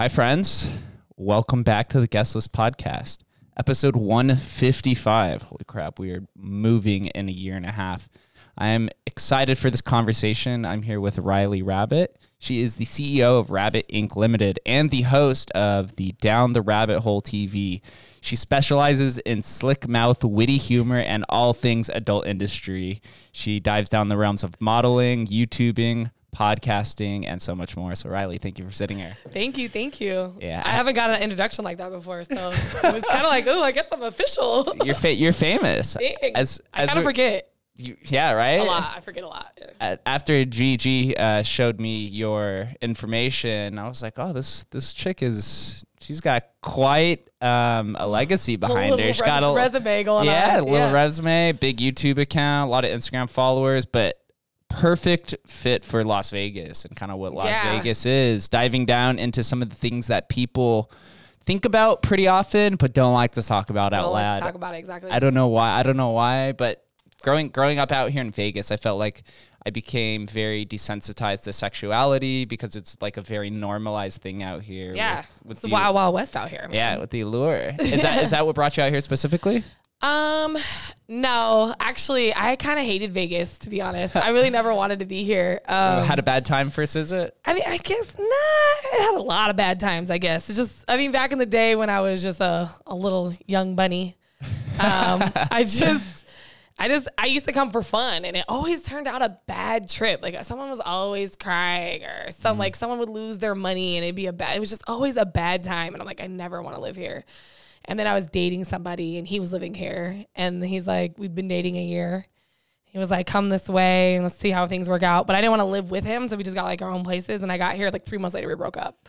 Hi, friends. Welcome back to the Guest List Podcast, episode 155. Holy crap, we are moving in a year and a half. I am excited for this conversation. I'm here with Rylee Rabbit. She is the CEO of Rabbit Inc. Limited and the host of the Down the Rabbit Hole TV. She specializes in slick mouth, witty humor, and all things adult industry. She dives down the realms of modeling, YouTubing, podcasting, and so much more. So Rylee, thank you for sitting here. Thank you. Yeah, I haven't got an introduction like that before, so it was kind of like, oh, I guess I'm official. You're famous. Thanks. I kind of forget. Yeah, right? A lot. I forget a lot. Yeah. After Gigi showed me your information, I was like, oh, this chick she's got quite a legacy behind her. She's got a resume going on. Yeah, a little resume, big YouTube account, a lot of Instagram followers, but perfect fit for Las Vegas and kind of what Las Vegas is. Diving down into some of the things that people think about pretty often, but don't like to talk about out loud. Talk about it, exactly. I don't know why, but growing up out here in Vegas, I felt like I became very desensitized to sexuality because it's like a very normalized thing out here. Yeah, it's the Wild Wild West out here, man. Yeah, with the allure. Is that what brought you out here specifically? No, actually, I kind of hated Vegas, to be honest. I really never wanted to be here. Had a bad time first visit? I mean, I guess, I had a lot of bad times, I guess. It's just, I mean, back in the day when I was just a little young bunny, I used to come for fun, and it always turned out a bad trip. Like someone was always crying, or someone would lose their money, and it was just always a bad time. And I'm like, I never want to live here. And then I was dating somebody, and he was living here, and he's like, we'd been dating a year. He was like, come this way and let's see how things work out. But I didn't want to live with him, so we just got like our own places. And I got here like 3 months later, we broke up.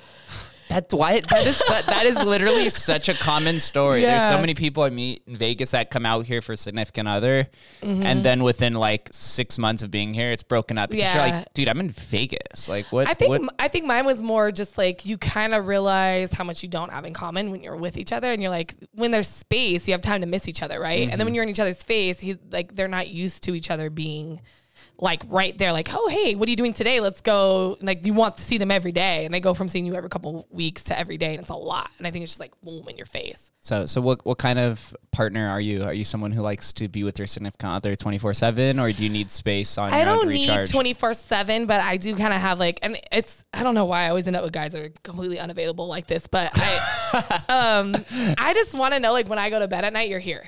That is literally such a common story. Yeah. There's so many people I meet in Vegas that come out here for a significant other, and then within like 6 months of being here, it's broken up. Because you're like, dude, I'm in Vegas. Like, what? I think mine was more just like you kind of realize how much you don't have in common when you're with each other, and you're like, when there's space, you have time to miss each other, right? And then when you're in each other's face, they're not used to each other being like right there, like, oh, hey, what are you doing today? Let's go. Like, you want to see them every day. And they go from seeing you every couple weeks to every day. And it's a lot. And I think it's just like boom in your face. So what kind of partner are you? Are you someone who likes to be with your significant other 24/7, or do you need space on your own to recharge? I don't need 24/7, but I do kind of have like, and I don't know why I always end up with guys that are completely unavailable like this, but I just want to know, like, when I go to bed at night, you're here.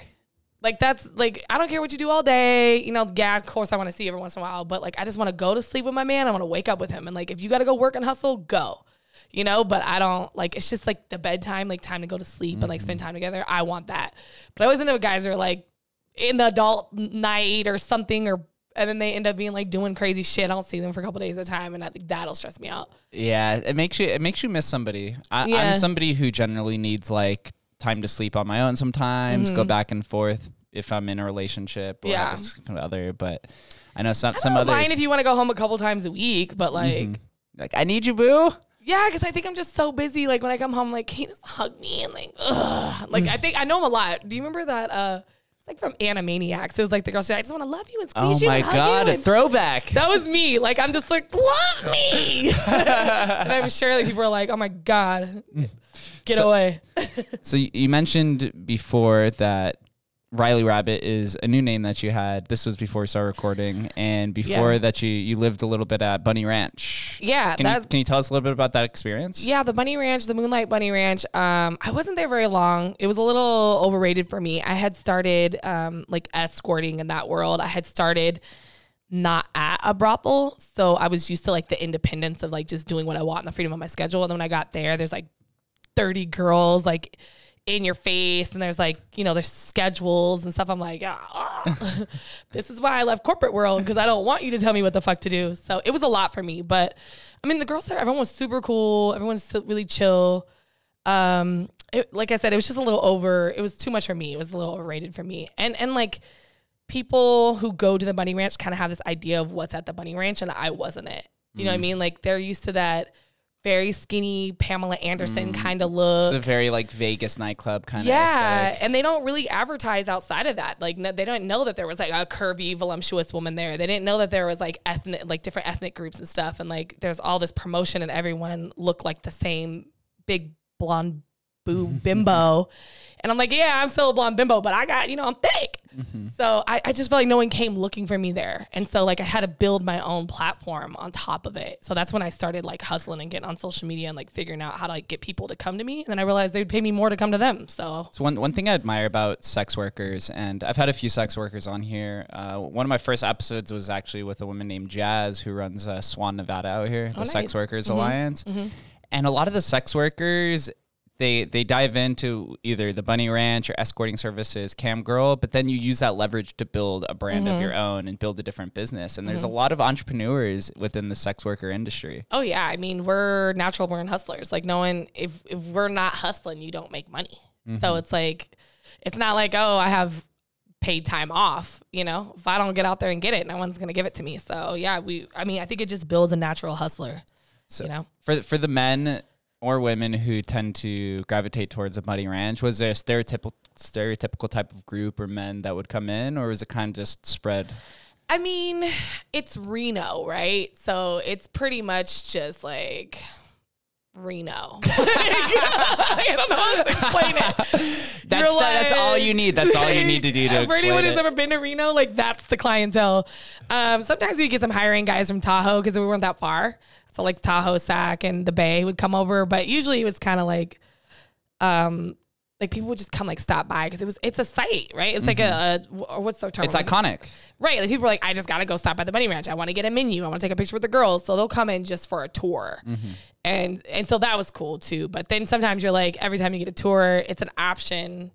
Like, that's like, I don't care what you do all day. You know, yeah, of course I want to see you every once in a while, but like, I just want to go to sleep with my man. I want to wake up with him. And like, if you got to go work and hustle, go, you know, but I don't like, it's just like the bedtime, like time to go to sleep and like spend time together. I want that. But I always end up with guys that are like in the adult night or something, and then they end up being like doing crazy shit. I don't see them for a couple days at a time. And I think that'll stress me out. Yeah. It makes you miss somebody. I'm somebody who generally needs like time to sleep on my own sometimes, go back and forth if I'm in a relationship or have a significant other. But I know some others. I don't mind if you want to go home a couple times a week, but like, I need you, boo. Yeah, because I think I'm just so busy. Like when I come home, like, can you just hug me and like, ugh. Like I know him a lot. Do you remember that? Like from Animaniacs, it was like the girl said, "I just want to love you and squeeze you." Oh my god, a throwback! That was me. Like I'm just like, love me, and I'm sure like people are like, "Oh my god." Get away. So you mentioned before that Rylee Rabbit is a new name that you had. This was before we started recording, and before that you lived a little bit at Bunny Ranch. Yeah. Can you tell us a little bit about that experience? Yeah, the Bunny Ranch, the Moonlight Bunny Ranch. I wasn't there very long. It was a little overrated for me. I had started like escorting in that world. I had started not at a brothel, so I was used to like the independence of like just doing what I want and the freedom of my schedule. And then when I got there, there's like 30 girls like in your face, and there's like, you know, there's schedules and stuff. I'm like, this is why I left corporate world, because I don't want you to tell me what the fuck to do. So it was a lot for me. But I mean, the girls there, everyone was super cool. Everyone's really chill. Like I said, it was just it was too much for me. It was a little overrated for me. And like people who go to the Bunny Ranch kind of have this idea of what's at the Bunny Ranch, and I wasn't it. You know what I mean? Like they're used to that very skinny Pamela Anderson kind of look. It's a very like Vegas nightclub kind of aesthetic. And they don't really advertise outside of that. Like they don't know that there was like a curvy, voluptuous woman there. They didn't know that there was like different ethnic groups and stuff. And like there's all this promotion, and everyone looked like the same big blonde bimbo. And I'm like, yeah, I'm still a blonde bimbo, but I got, I'm thick. So I just felt like no one came looking for me there. And so like I had to build my own platform on top of it. So that's when I started like hustling and getting on social media and like figuring out how to like get people to come to me. And then I realized they'd pay me more to come to them. So one thing I admire about sex workers, and I've had a few sex workers on here. One of my first episodes was actually with a woman named Jazz who runs Swan, Nevada out here, the Sex Workers Alliance. And a lot of the sex workers, they dive into either the bunny ranch or escorting services, cam girl, but then you use that leverage to build a brand of your own and build a different business. And there's a lot of entrepreneurs within the sex worker industry. Oh yeah. I mean, we're natural born hustlers. Like knowing if we're not hustling, you don't make money. So it's like, it's not like, oh, I have paid time off. If I don't get out there and get it, no one's going to give it to me. So yeah, I think it just builds a natural hustler. So for the men or women who tend to gravitate towards a bunny ranch, was there a stereotypical type of group or men that would come in, or was it kind of just spread? I mean, it's Reno, right? So it's pretty much just like Reno. I don't know how to explain it. That's all you need. That's all you need to do to explain it. For anyone who's ever been to Reno, like that's the clientele. Sometimes we get some hiring guys from Tahoe because we weren't that far. So like Tahoe, Sac, and the Bay would come over, but usually it was kind of like people would just come like stop by because it's a site, right? It's like what's the term? It's iconic, right? Like people are like, I just gotta go stop by the bunny ranch. I want to get a menu. I want to take a picture with the girls, so they'll come in just for a tour, and so that was cool too. But then sometimes you're like, every time you get a tour, it's an option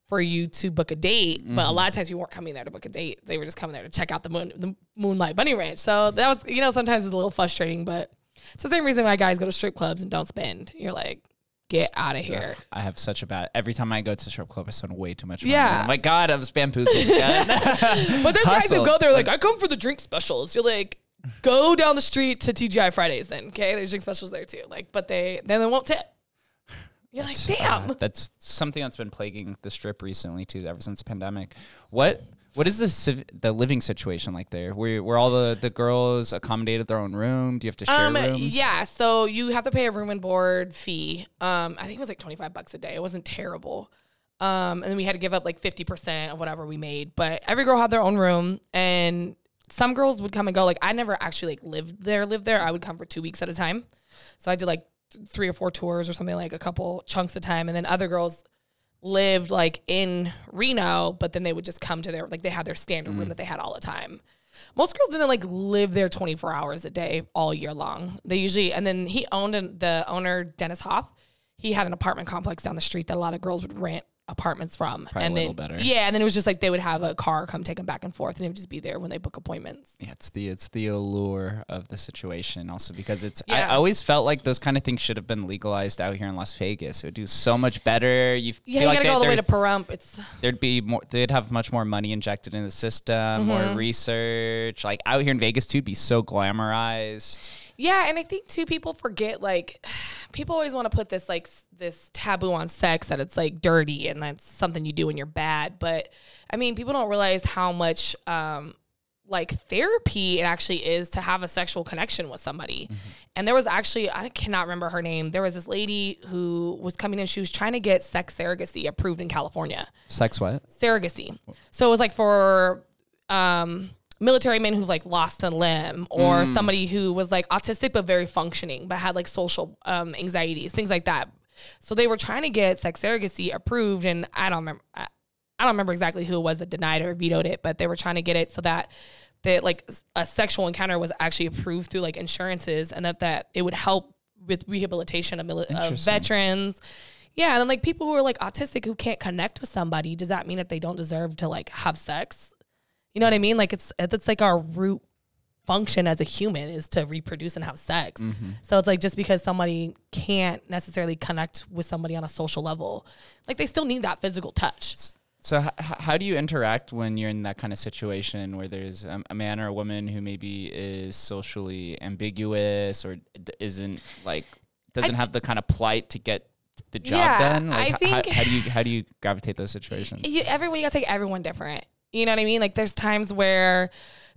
for you to book a date, but a lot of times you weren't coming there to book a date. They were just coming there to check out the Moonlight Bunny Ranch. So that was, sometimes it's a little frustrating, but it's the same reason why guys go to strip clubs and don't spend. You're like, get out of here. I have such a bad, every time I go to the strip club, I spend way too much money. Yeah. Oh my God, I was bamboozled again. But there's guys who go there like, I come for the drink specials. You're like, go down the street to TGI Fridays then, okay? There's drink specials there too. Like, but then they won't tip. You're like, damn. That's something that's been plaguing the strip recently too, ever since the pandemic. What is the living situation like there? Were all the girls accommodated their own room? Do you have to share rooms? Yeah, so you have to pay a room and board fee. I think it was like $25 a day. It wasn't terrible. And then we had to give up like 50% of whatever we made. But every girl had their own room, and some girls would come and go. Like I never actually like lived there. I would come for 2 weeks at a time. So I did like 3 or 4 tours or something, like a couple chunks of time. And then other girls lived like in Reno, but then they would just come to they had their standard room that they had all the time. Most girls didn't like live there 24 hours a day all year long. They usually, and then the owner, Dennis Hoff, he had an apartment complex down the street that a lot of girls would rent apartments from. Probably and a little better. Yeah, and then it was just like they would have a car come take them back and forth, and they would just be there when they book appointments. Yeah, it's the allure of the situation also, because I always felt like those kind of things should have been legalized out here in Las Vegas. It would do so much better. You gotta go all the way to Pahrump. They'd have much more money injected in the system, more research. Like out here in Vegas too, it'd be so glamorized. Yeah, and I think too, people forget, like, people always want to put this taboo on sex, that it's like dirty and that's something you do when you're bad. But I mean, people don't realize how much like therapy it actually is to have a sexual connection with somebody. And there was actually, I cannot remember her name. There was this lady who was coming in. She was trying to get sex surrogacy approved in California. Sex what? Surrogacy. So it was like for military men who've like lost a limb, or somebody who was like autistic but very functioning but had like social anxieties, things like that. So they were trying to get sex surrogacy approved, and I don't remember exactly who it was that denied or vetoed it, but they were trying to get it so that like a sexual encounter was actually approved through like insurances, and that it would help with rehabilitation of veterans. Yeah, and then like people who are like autistic who can't connect with somebody, does that mean that they don't deserve to like have sex? You know what I mean? Like it's like our root function as a human is to reproduce and have sex. So it's like, just because somebody can't necessarily connect with somebody on a social level, like they still need that physical touch. So how do you interact when you're in that kind of situation where there's a man or a woman who maybe is socially ambiguous or doesn't have the kind of plight to get the job done? Like, I think how do you gravitate those situations? You gotta take everyone different. You know what I mean? Like there's times where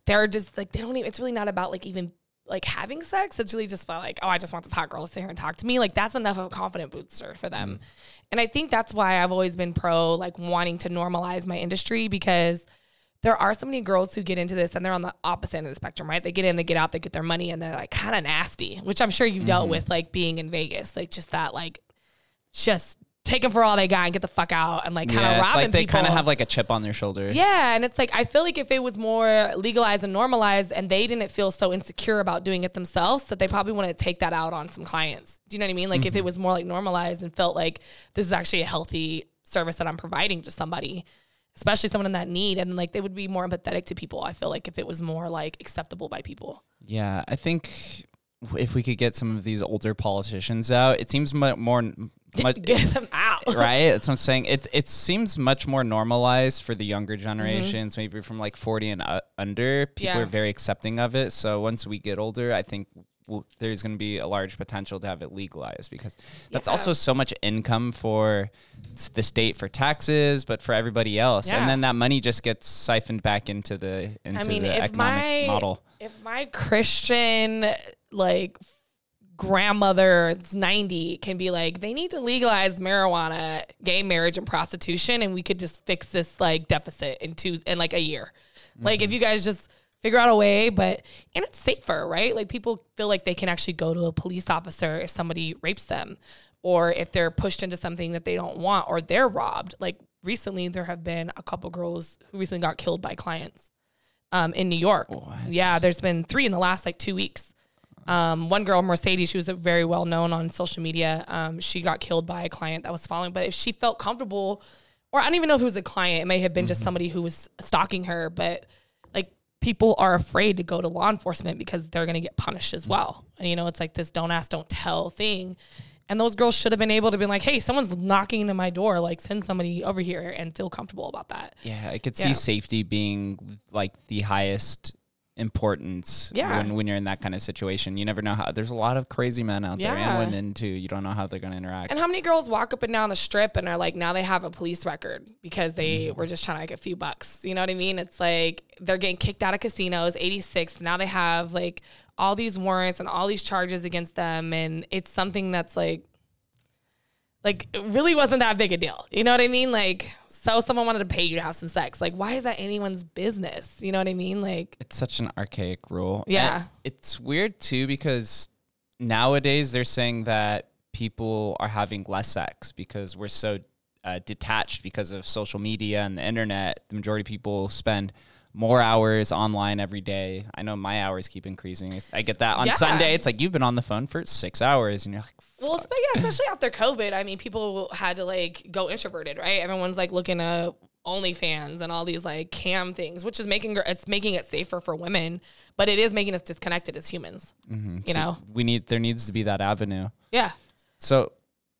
they're just like, they don't even, it's really not about like even like having sex. It's really just about like, oh, I just want this hot girl to sit here and talk to me. Like that's enough of a confident booster for them. And I think that's why I've always been pro like wanting to normalize my industry, because there are so many girls who get into this and they're on the opposite end of the spectrum, right? They get in, they get out, they get their money, and they're like kind of nasty, which I'm sure you've dealt with, like being in Vegas, like just that, like just take them for all they got and get the fuck out, and like kind of robbing it's like they people. kind of have like a chip on their shoulder. Yeah, and it's like I feel like if it was more legalized and normalized and they didn't feel so insecure about doing it themselves, that they probably want to take that out on some clients. Do you know what I mean? Like if it was more like normalized and felt like this is actually a healthy service that I'm providing to somebody, especially someone in that need, and like they would be more empathetic to people. I feel like if it was more like acceptable by people. Yeah, I think if we could get some of these older politicians out, it seems more get them out, right? That's what I'm saying. It seems much more normalized for the younger generations, maybe from like 40 and under. People are very accepting of it. So once we get older, I think there's going to be a large potential to have it legalized, because that's also so much income for the state for taxes, but for everybody else. And then that money just gets siphoned back into the economic model. If my Christian like grandmother, it's 90, can be like, they need to legalize marijuana, gay marriage, and prostitution, and we could just fix this like deficit in like a year. Like if you guys just figure out a way, and it's safer, right? Like people feel like they can actually go to a police officer if somebody rapes them, or if they're pushed into something that they don't want, or they're robbed. Like recently there have been a couple girls who recently got killed by clients in New York. What? Yeah, there's been 3 in the last like 2 weeks. One girl, Mercedes, she was very well known on social media. She got killed by a client that was following, but if she felt comfortable, or I don't even know if it was a client, it may have been just somebody who was stalking her, but like people are afraid to go to law enforcement because they're going to get punished as well. And you know, it's like this don't ask, don't tell thing. And those girls should have been able to be like, hey, someone's knocking into my door, like send somebody over here, and feel comfortable about that. Yeah, I could see safety being like the highest importance when you're in that kind of situation. You never know how, there's a lot of crazy men out there, and women too. You don't know how they're going to interact. And how many girls walk up and down the strip and are like, now they have a police record because they were just trying to get a few bucks. You know what I mean? It's like they're getting kicked out of casinos, 86. Now they have like all these warrants and all these charges against them. And it's something that's like it really wasn't that big a deal. You know what I mean? Like, so someone wanted to pay you to have some sex. Like, why is that anyone's business? You know what I mean? Like, it's such an archaic rule. Yeah. And it's weird too, because nowadays they're saying that people are having less sex because we're so detached because of social media and the internet. The majority of people spend more hours online every day. I know my hours keep increasing. I get that on Sunday. It's like, you've been on the phone for 6 hours, and you're like, fuck. Well, especially after COVID. I mean, people had to like go introverted, right? Everyone's like looking at OnlyFans and all these like cam things, which is making it safer for women, but it is making us disconnected as humans. You know, there needs to be that avenue. Yeah. So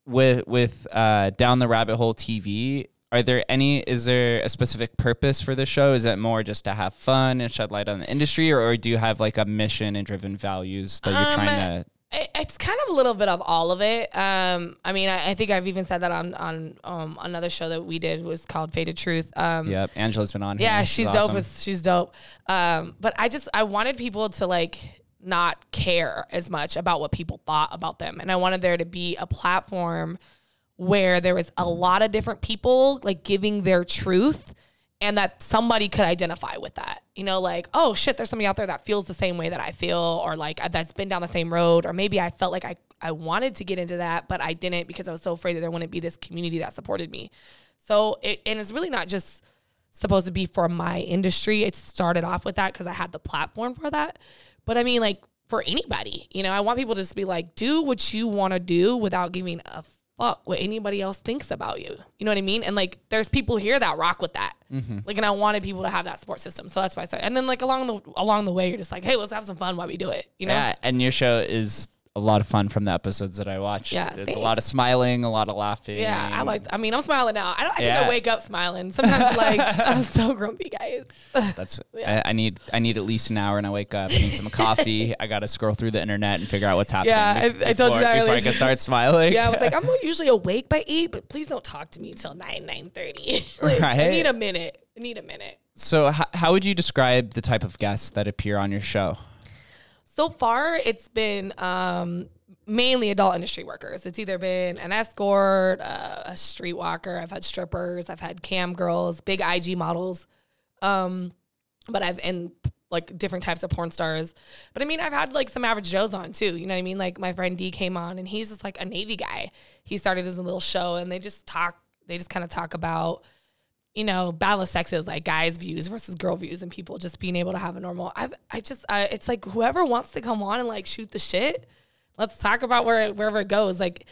with Down the Rabbit Hole TV, is there a specific purpose for the show? Is it more just to have fun and shed light on the industry, or do you have like a mission and driven values that you're trying to? It's kind of a little bit of all of it. I mean, I think I've even said that on another show that we did, was called Faded Truth. Yep, Angela's been on here. Yeah, she's dope. Awesome. She's dope. But I wanted people to like not care as much about what people thought about them, and I wanted there to be a platform where there was a lot of different people like giving their truth, and that somebody could identify with that. You know, like, oh shit, there's somebody out there that feels the same way that I feel, or like that's been down the same road, or maybe I felt like I wanted to get into that, but I didn't because I was so afraid that there wouldn't be this community that supported me. So it's really not just supposed to be for my industry. It started off with that because I had the platform for that. But I mean, like, for anybody, you know, I want people to just be like, do what you want to do without giving a fuck what anybody else thinks about you. You know what I mean? And like, there's people here that rock with that. Like, and I wanted people to have that support system. So that's why I started. And then like along the way, you're just like, hey, let's have some fun while we do it. You know? Yeah. And your show is a lot of fun from the episodes that I watched. Yeah, it's a lot of smiling, a lot of laughing. Yeah, I'm smiling now. I think I wake up smiling. Sometimes like, I'm so grumpy, guys. I need at least an hour, and I wake up, I need some coffee. I got to scroll through the internet and figure out what's happening. Yeah, I told you that before I can start smiling. Yeah, I was like, I'm usually awake by 8, but please don't talk to me till 9:30. Like, right. I need a minute. So how would you describe the type of guests that appear on your show? So far, it's been mainly adult industry workers. It's either been an escort, a streetwalker. I've had strippers. I've had cam girls, big IG models. But and like different types of porn stars. But I mean, I've had like some average Joes on too. You know what I mean? Like my friend D came on, and he's just like a Navy guy. He started his little show, and they just kind of talk about, you know, battle of sexes, like guys' views versus girl views, and people just being able to have a normal. It's like whoever wants to come on and like shoot the shit, let's talk about wherever it goes. Like,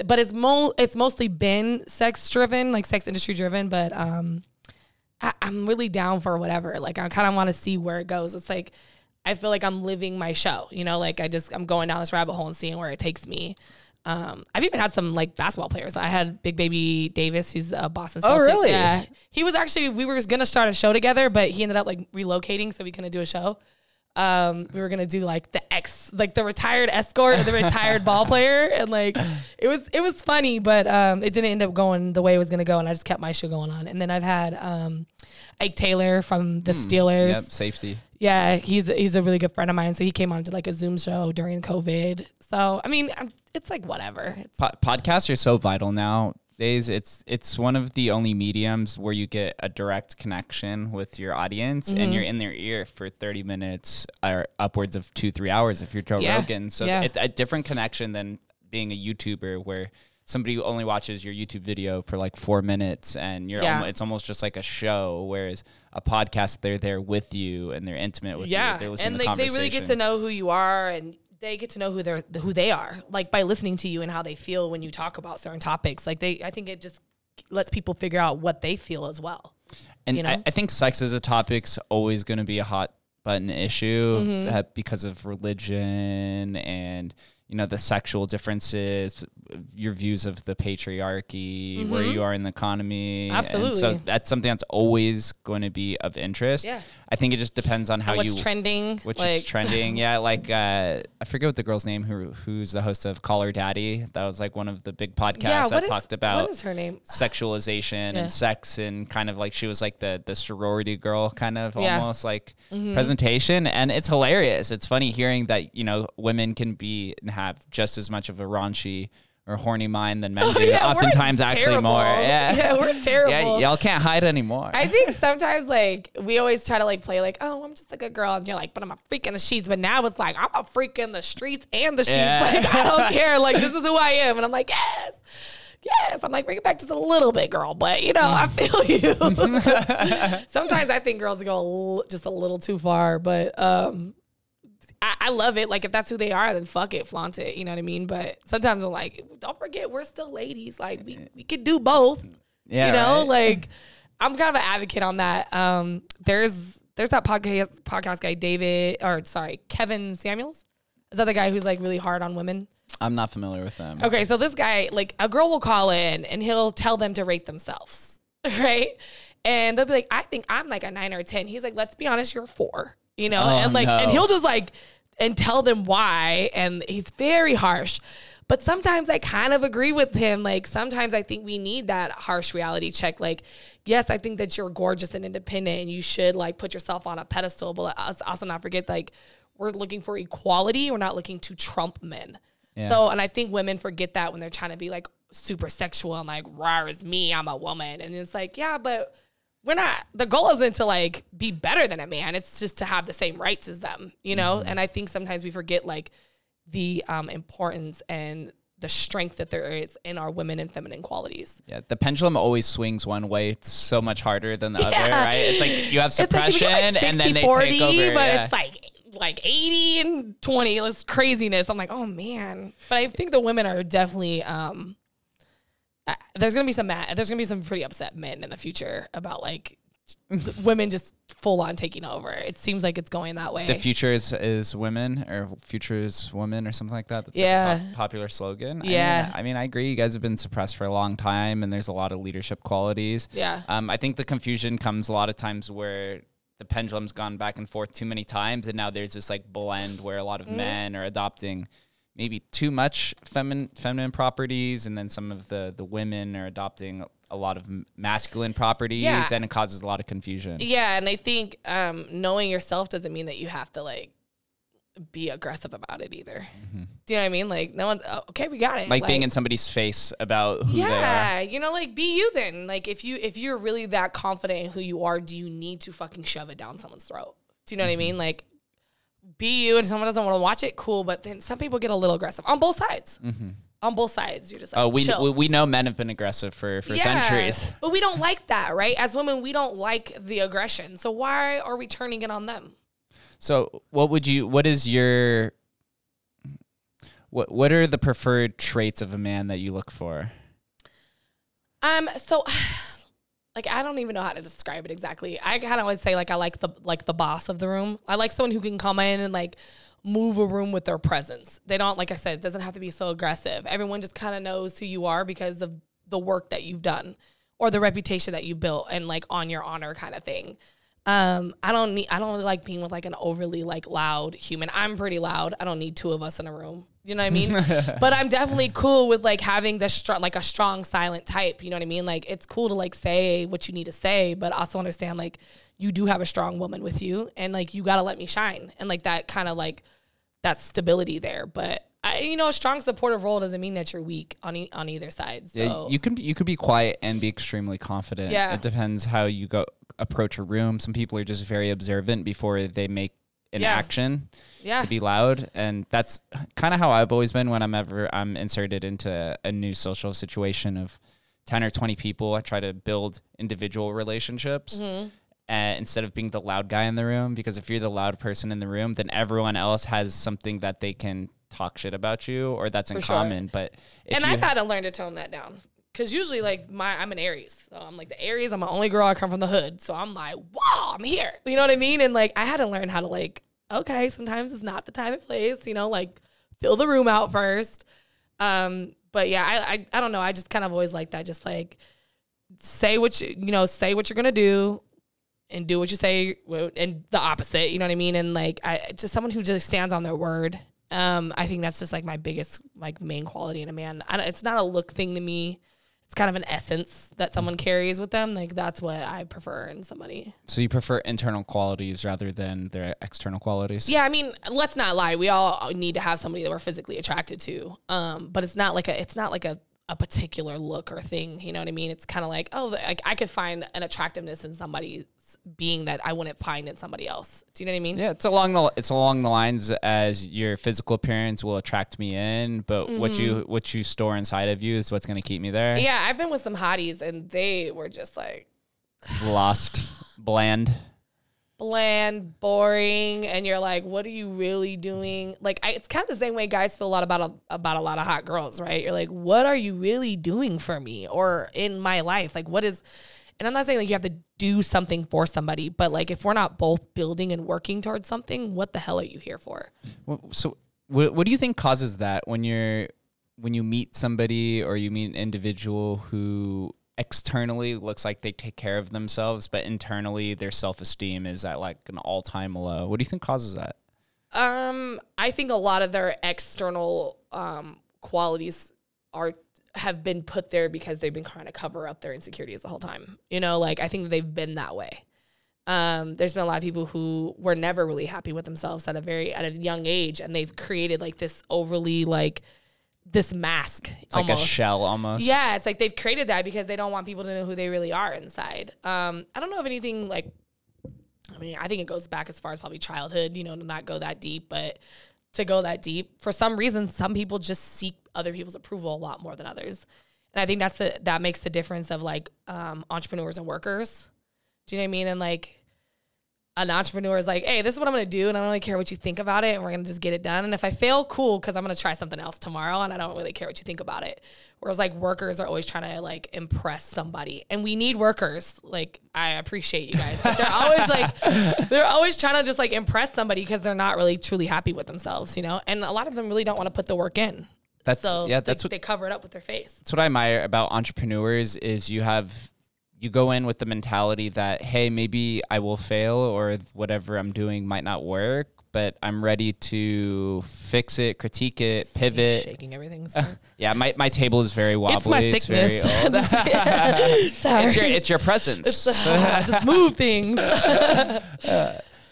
but it's mostly been sex driven, like sex industry driven. But I'm really down for whatever. Like I kind of want to see where it goes. It's like I feel like I'm living my show. You know, like I'm going down this rabbit hole and seeing where it takes me. I've even had some like basketball players. I had Big Baby Davis. He's a Boston Celtic. Oh, really? Yeah. He was actually, we were going to start a show together, but he ended up like relocating, so we couldn't do a show. We were going to do like the retired escort and the retired ball player. And like, it was funny, but it didn't end up going the way it was going to go. And I just kept my show going on. And then I've had Ike Taylor from the Steelers. Yep, safety. Yeah, he's a really good friend of mine. So he came on to like a Zoom show during COVID. So, I mean, it's like whatever. Podcasts are so vital nowadays. It's one of the only mediums where you get a direct connection with your audience, and you're in their ear for 30 minutes or upwards of 2-3 hours if you're Joe Rogan. So it's a different connection than being a YouTuber where somebody only watches your YouTube video for like 4 minutes, and it's almost just like a show. Whereas a podcast, they're there with you and they're intimate with you. They're listening to the conversation. They really get to know who you are, and they get to know who they are, like by listening to you and how they feel when you talk about certain topics. Like I think it just lets people figure out what they feel as well. And you know? I think sex as a topic's always going to be a hot button issue because of religion and, you know, the sexual differences, your views of the patriarchy, where you are in the economy. Absolutely. And so that's something that's always going to be of interest. Yeah. I think it just depends on how what's trending. Which is trending. Yeah. Like, I forget what the girl's name who's the host of Call Her Daddy. That was like one of the big podcasts that talked about what is her name? Sexualization and sex, and kind of like she was like the sorority girl kind of almost like presentation. And it's hilarious. It's funny hearing that, you know, women can be and have just as much of a raunchy or horny mind than men do. Oftentimes actually more. Yeah, we're terrible. Yeah, y'all can't hide anymore. I think sometimes like we always try to like play like, oh, I'm just like a girl, and you're like, but I'm a freak in the sheets. But now it's like, I'm a freak in the streets and the sheets. Like I don't care. Like this is who I am. And I'm like, yes. I'm like, bring it back just a little bit, girl. But you know, I feel you. Sometimes I think girls go just a little too far, but I love it. Like, if that's who they are, then fuck it, flaunt it. You know what I mean? But sometimes I'm like, don't forget, we're still ladies. Like, we could do both. Yeah, you know? Right? Like, I'm kind of an advocate on that. There's that podcast guy, Kevin Samuels. Is that the guy who's, like, really hard on women? I'm not familiar with them. Okay, so this guy, like, a girl will call in, and he'll tell them to rate themselves, right? And they'll be like, I think I'm, like, a 9 or a 10. He's like, let's be honest, you're a 4. You know, and he'll just like, and tell them why. And he's very harsh, but sometimes I kind of agree with him. Like, sometimes I think we need that harsh reality check. Like, yes, I think that you're gorgeous and independent and you should like put yourself on a pedestal, but let's also not forget, like, we're looking for equality. We're not looking to trump men. Yeah. So, and I think women forget that when they're trying to be like super sexual and like, rah, is me, I'm a woman. And it's like, yeah, but we're not, the goal isn't to like be better than a man. It's just to have the same rights as them, you know? And I think sometimes we forget like the importance and the strength that there is in our women and feminine qualities. Yeah. The pendulum always swings one way. It's so much harder than the other, right? It's like you have suppression like 60, and then they 40, take over. But it's like 80 and 20. It's craziness. I'm like, oh man. But I think the women are definitely, there's gonna be some pretty upset men in the future about like women just full on taking over. It seems like it's going that way. The future is women, or future is woman, or something like that. That's a popular slogan. Yeah. I mean, I agree. You guys have been suppressed for a long time, and there's a lot of leadership qualities. Yeah. I think the confusion comes a lot of times where the pendulum's gone back and forth too many times, and now there's this like blend where a lot of men are adopting maybe too much feminine properties, and then some of the women are adopting a lot of masculine properties, and it causes a lot of confusion. Yeah, and I think knowing yourself doesn't mean that you have to like be aggressive about it either. Do you know what I mean? Like no one, okay, we got it. Like being in somebody's face about who they are. Yeah, you know, like be you then. Like if you're really that confident in who you are, do you need to fucking shove it down someone's throat? Do you know what I mean? Like be you, and someone doesn't want to watch it, cool. But then some people get a little aggressive on both sides. On both sides, you're just like, chill. We know men have been aggressive for centuries. But we don't like that, right? As women, we don't like the aggression. So why are we turning it on them? So what are the preferred traits of a man that you look for? So like, I don't even know how to describe it exactly. I kind of always say like, I like the boss of the room. I like someone who can come in and like move a room with their presence. They don't, like I said, it doesn't have to be so aggressive. Everyone just kind of knows who you are because of the work that you've done or the reputation that you built and like on your honor kind of thing. I don't really like being with like an overly like loud human. I'm pretty loud. I don't need two of us in a room. You know what I mean? But I'm definitely cool with like having a strong silent type. You know what I mean? Like it's cool to like say what you need to say, but also understand like you do have a strong woman with you and like you got to let me shine. And like that kind of like that stability there. But a strong supportive role doesn't mean that you're weak on either side. So. Yeah, you could be quiet and be extremely confident. Yeah. It depends how you approach a room. Some people are just very observant before they make an action to be loud. And that's kind of how I've always been when I'm inserted into a new social situation of 10 or 20 people. I try to build individual relationships. Instead of being the loud guy in the room, because if you're the loud person in the room, then everyone else has something that they can talk shit about you or that's in common. But I've had to learn to tone that down. Because usually, like, I'm an Aries. So I'm like the Aries. I'm the only girl. I come from the hood. So I'm like, wow, I'm here. You know what I mean? And, like, I had to learn how to, like, okay, sometimes it's not the time and place. You know, like, fill the room out first. But, yeah, I don't know. I just kind of always like that. Just, like, say what you're going to do and do what you say and the opposite. You know what I mean? And, like, just someone who just stands on their word. I think that's just, like, my biggest, like, main quality in a man. It's not a look thing to me. It's kind of an essence that someone carries with them. Like, that's what I prefer in somebody. So you prefer internal qualities rather than their external qualities? Yeah, I mean, let's not lie. We all need to have somebody that we're physically attracted to. But it's not like a particular look or thing. You know what I mean? It's kind of like, like I could find an attractiveness in somebody's being that I wouldn't find in somebody else. Do you know what I mean? Yeah, it's along the lines as your physical appearance will attract me in, but what you store inside of you is what's going to keep me there. Yeah, I've been with some hotties and they were just like lost, bland, boring, and you're like, what are you really doing? Like, it's kind of the same way guys feel about a lot of hot girls, right? You're like, what are you really doing for me or in my life? Like, what is? And I'm not saying like you have to do something for somebody, but like if we're not both building and working towards something, what the hell are you here for? Well, so what do you think causes that when you meet somebody or you meet an individual who externally looks like they take care of themselves, but internally their self-esteem is at like an all-time low? What do you think causes that? I think a lot of their external qualities have been put there because they've been trying to cover up their insecurities the whole time. You know, like I think that they've been that way. There's been a lot of people who were never really happy with themselves at a young age, and they've created like this overly like this mask. It's almost like a shell almost. Yeah, it's like they've created that because they don't want people to know who they really are inside. I don't know if anything like, I mean, I think it goes back as far as probably childhood, you know, to not go that deep, but to go that deep. For some reason, some people just seek other people's approval a lot more than others. And I think that makes the difference of like entrepreneurs and workers. Do you know what I mean? And like an entrepreneur is like, hey, this is what I'm going to do. And I don't really care what you think about it. And we're going to just get it done. And if I fail, cool, because I'm going to try something else tomorrow. And I don't really care what you think about it. Whereas like workers are always trying to like impress somebody. And we need workers. Like, I appreciate you guys. But they're always trying to just like impress somebody because they're not really truly happy with themselves, you know? And a lot of them really don't want to put the work in. They cover it up with their face. That's what I admire about entrepreneurs is you go in with the mentality that, hey, maybe I will fail or whatever I'm doing might not work, but I'm ready to fix it, critique it, pivot. Shaking everything. Yeah, my table is very wobbly. It's my thickness. It's very old. Sorry. It's your presence. Just move things.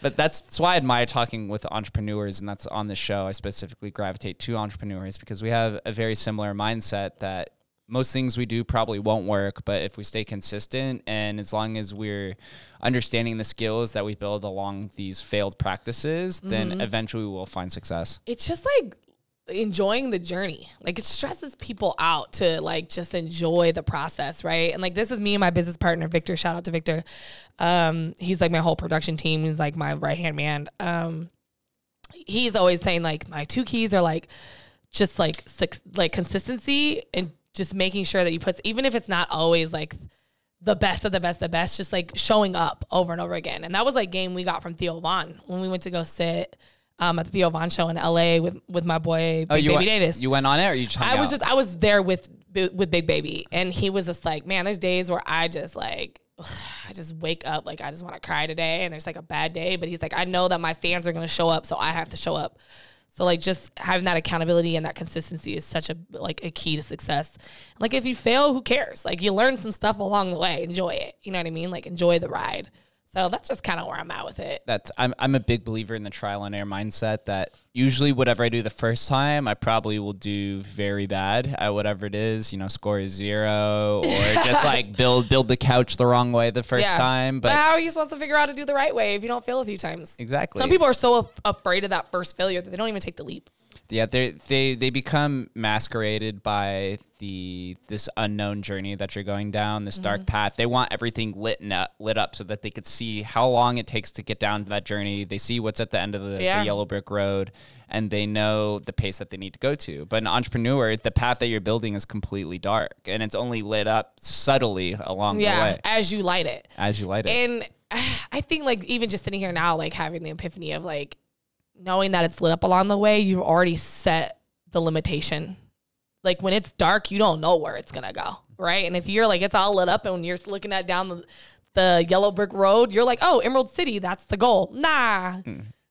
But that's why I admire talking with entrepreneurs, and that's on the show. I specifically gravitate to entrepreneurs because we have a very similar mindset that most things we do probably won't work, but if we stay consistent and as long as we're understanding the skills that we build along these failed practices, then eventually we'll find success. It's just like enjoying the journey. Like, it stresses people out to like just enjoy the process, right? And like, this is me and my business partner, Victor. Shout out to Victor. He's like my whole production team. He's like my right-hand man. He's always saying like my 2 keys are like just like consistency and just making sure that you put, even if it's not always like the best of the best, just like showing up over and over again. And that was like game we got from Theo Von when we went to go sit at the Theo Von show in LA with my boy, Big Baby Davis. You went on it or you just hung out? I was there with Big Baby, and he was just like, man, there's days where I just wake up like I just want to cry today, and there's like a bad day, but he's like, I know that my fans are going to show up, so I have to show up. So like just having that accountability and that consistency is such a key to success. Like if you fail, who cares? Like you learn some stuff along the way. Enjoy it. You know what I mean? Like enjoy the ride. So that's just kind of where I'm at with it. I'm a big believer in the trial and error mindset that usually whatever I do the first time, I probably will do very bad at whatever it is, score is 0 or just like build the couch the wrong way the first time. But how are you supposed to figure out how to do the right way if you don't fail a few times? Exactly. Some people are so afraid of that first failure that they don't even take the leap. Yeah, they become masqueraded by this unknown journey that you're going down, this dark path. They want everything lit up so that they could see how long it takes to get down that journey. They see what's at the end of the yellow brick road, and they know the pace that they need to go to. But an entrepreneur, the path that you're building is completely dark, and it's only lit up subtly along the way. As you light it. And I think like even just sitting here now, like having the epiphany of like, knowing that it's lit up along the way, you've already set the limitation. Like when it's dark, you don't know where it's going to go, right? And if you're like, it's all lit up and when you're looking at down the yellow brick road, you're like, oh, Emerald City, that's the goal. Nah,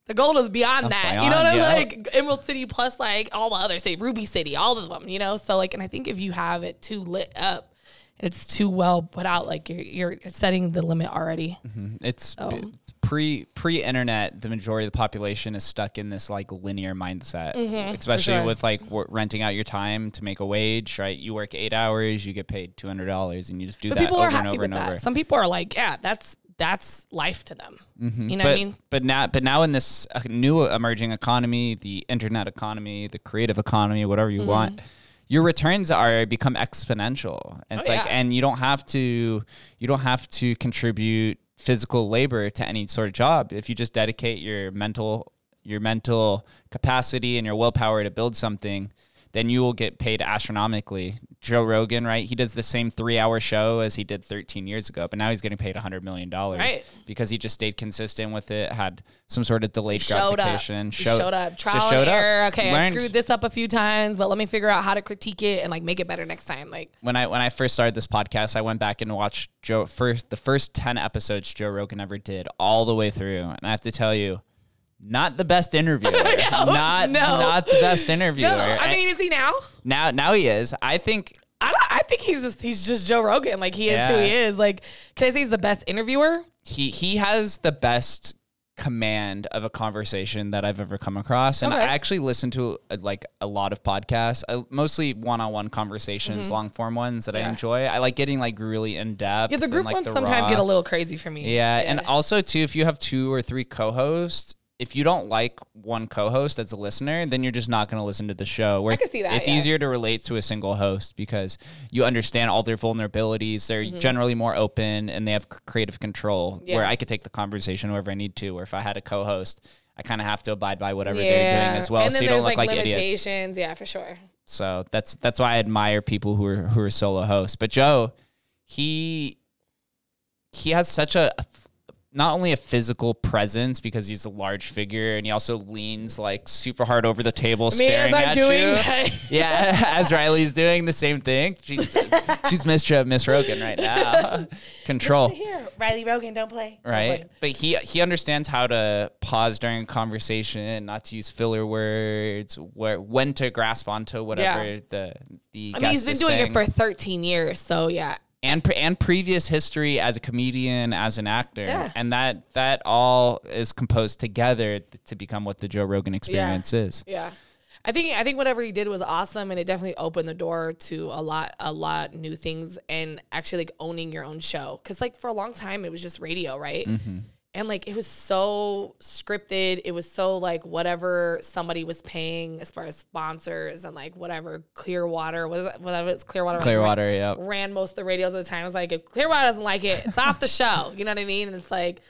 the goal is beyond that. You know what I mean? Like Emerald City plus like all the others, say Ruby City, all of them, So like, and I think if you have it too lit up, it's too well put out, like you're setting the limit already. It's pre-internet, the majority of the population is stuck in this like linear mindset, especially with like renting out your time to make a wage, right? You work 8 hours, you get paid $200, and you just do that over and over and over. Some people are like, yeah, that's life to them. You know what I mean? But now in this new emerging economy, the internet economy, the creative economy, whatever you want, your returns become exponential. And it's and you don't have to contribute physical labor to any sort of job. If you just dedicate your mental capacity and your willpower to build something, then you will get paid astronomically. Joe Rogan, right? He does the same 3-hour show as he did 13 years ago, but now he's getting paid $100 million because he just stayed consistent with it, had some sort of delayed gratification. Showed up. Trial and error. Okay, I screwed this up a few times, but let me figure out how to critique it and like make it better next time. Like when I first started this podcast, I went back and watched the first 10 episodes Joe Rogan ever did all the way through. And I have to tell you, not the best interviewer. Not the best interviewer. No. I mean, is he now? Now he is. I think he's just Joe Rogan. Like he is who he is. Like, can I say he's the best interviewer? He has the best command of a conversation that I've ever come across. And I actually listen to a lot of podcasts, mostly one-on-one conversations, long form ones that I enjoy. I like getting like really in depth. Yeah, the group ones sometimes get a little crazy for me. Yeah. And also too, if you have 2 or 3 co-hosts, if you don't like one co-host as a listener, then you're just not going to listen to the show. I can see that. It's easier to relate to a single host because you understand all their vulnerabilities. They're generally more open and they have creative control where I could take the conversation wherever I need to. Or if I had a co-host, I kind of have to abide by whatever they're doing as well. And then so you don't look like limitations. idiots. Yeah, for sure. So that's why I admire people who are solo hosts. But Joe, he has such not only a physical presence because he's a large figure, and he also leans like super hard over the table, staring at you. Yeah, as Rylee's doing the same thing. She's Miss Rogan right now. Control. Rylee Rogan, don't play. Right, but he understands how to pause during a conversation, not to use filler words, when to grasp onto whatever the guest is saying. He's been doing it for 13 years, so yeah. and previous history as a comedian, as an actor. Yeah. And that all is composed together to become what the Joe Rogan Experience is. Yeah. I think whatever he did was awesome, and it definitely opened the door to a lot new things, and actually like owning your own show. Cause like for a long time it was just radio, right? Mm-hmm. And like it was so scripted. It was so like whatever somebody was paying as far as sponsors and like whatever Clearwater was, whatever it's Clearwater. Clearwater, yeah. Ran most of the radios at the time. I was like, if Clearwater doesn't like it, it's off the show. You know what I mean? And it's like,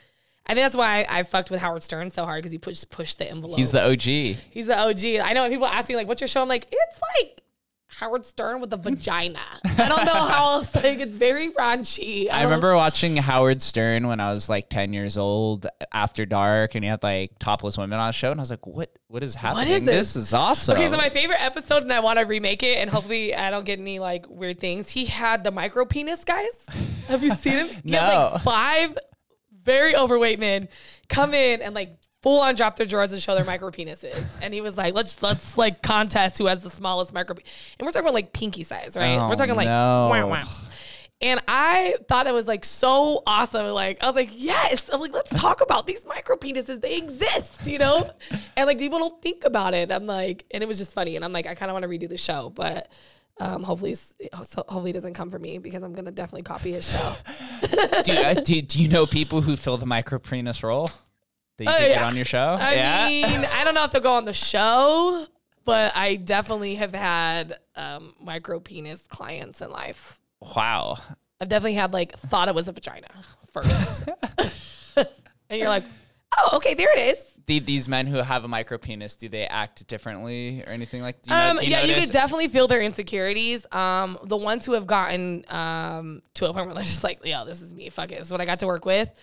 I think that's why I fucked with Howard Stern so hard, because he pushed the envelope. He's the OG. He's the OG. I know when people ask me like, "What's your show?" I'm like, it's like Howard Stern with a vagina. I don't know how else. Like, it's very raunchy. I remember watching Howard Stern when I was like 10 years old after dark, and he had like topless women on a show, and I was like, what is happening? What is this? This is awesome. Okay, so my favorite episode, and I want to remake it, and hopefully I don't get any like weird things. He had the micro penis guys. Have you seen him? He had like 5 very overweight men come in and like full on drop their drawers and show their micro penises. And he was like, let's like contest who has the smallest micro. And we're talking about like pinky size, right? Oh, we're talking like wow. And I thought it was like so awesome. Like, I was like, yes. I was like, let's talk about these micro penises. They exist, you know? And like people don't think about it. I'm like, and it was just funny. And I'm like, I kind of want to redo the show, but hopefully it doesn't come for me, because I'm going to definitely copy his show. do you know people who fill the micro penis role that you can get on your show? I mean, I don't know if they'll go on the show, but I definitely have had micro penis clients in life. Wow. I've definitely had like thought it was a vagina first. And you're like, oh, okay, there it is. These men who have a micro penis, do they act differently or anything like? Do you you can definitely feel their insecurities. The ones who have gotten to a point where they're just like, yo, this is me. Fuck it. This is what I got to work with.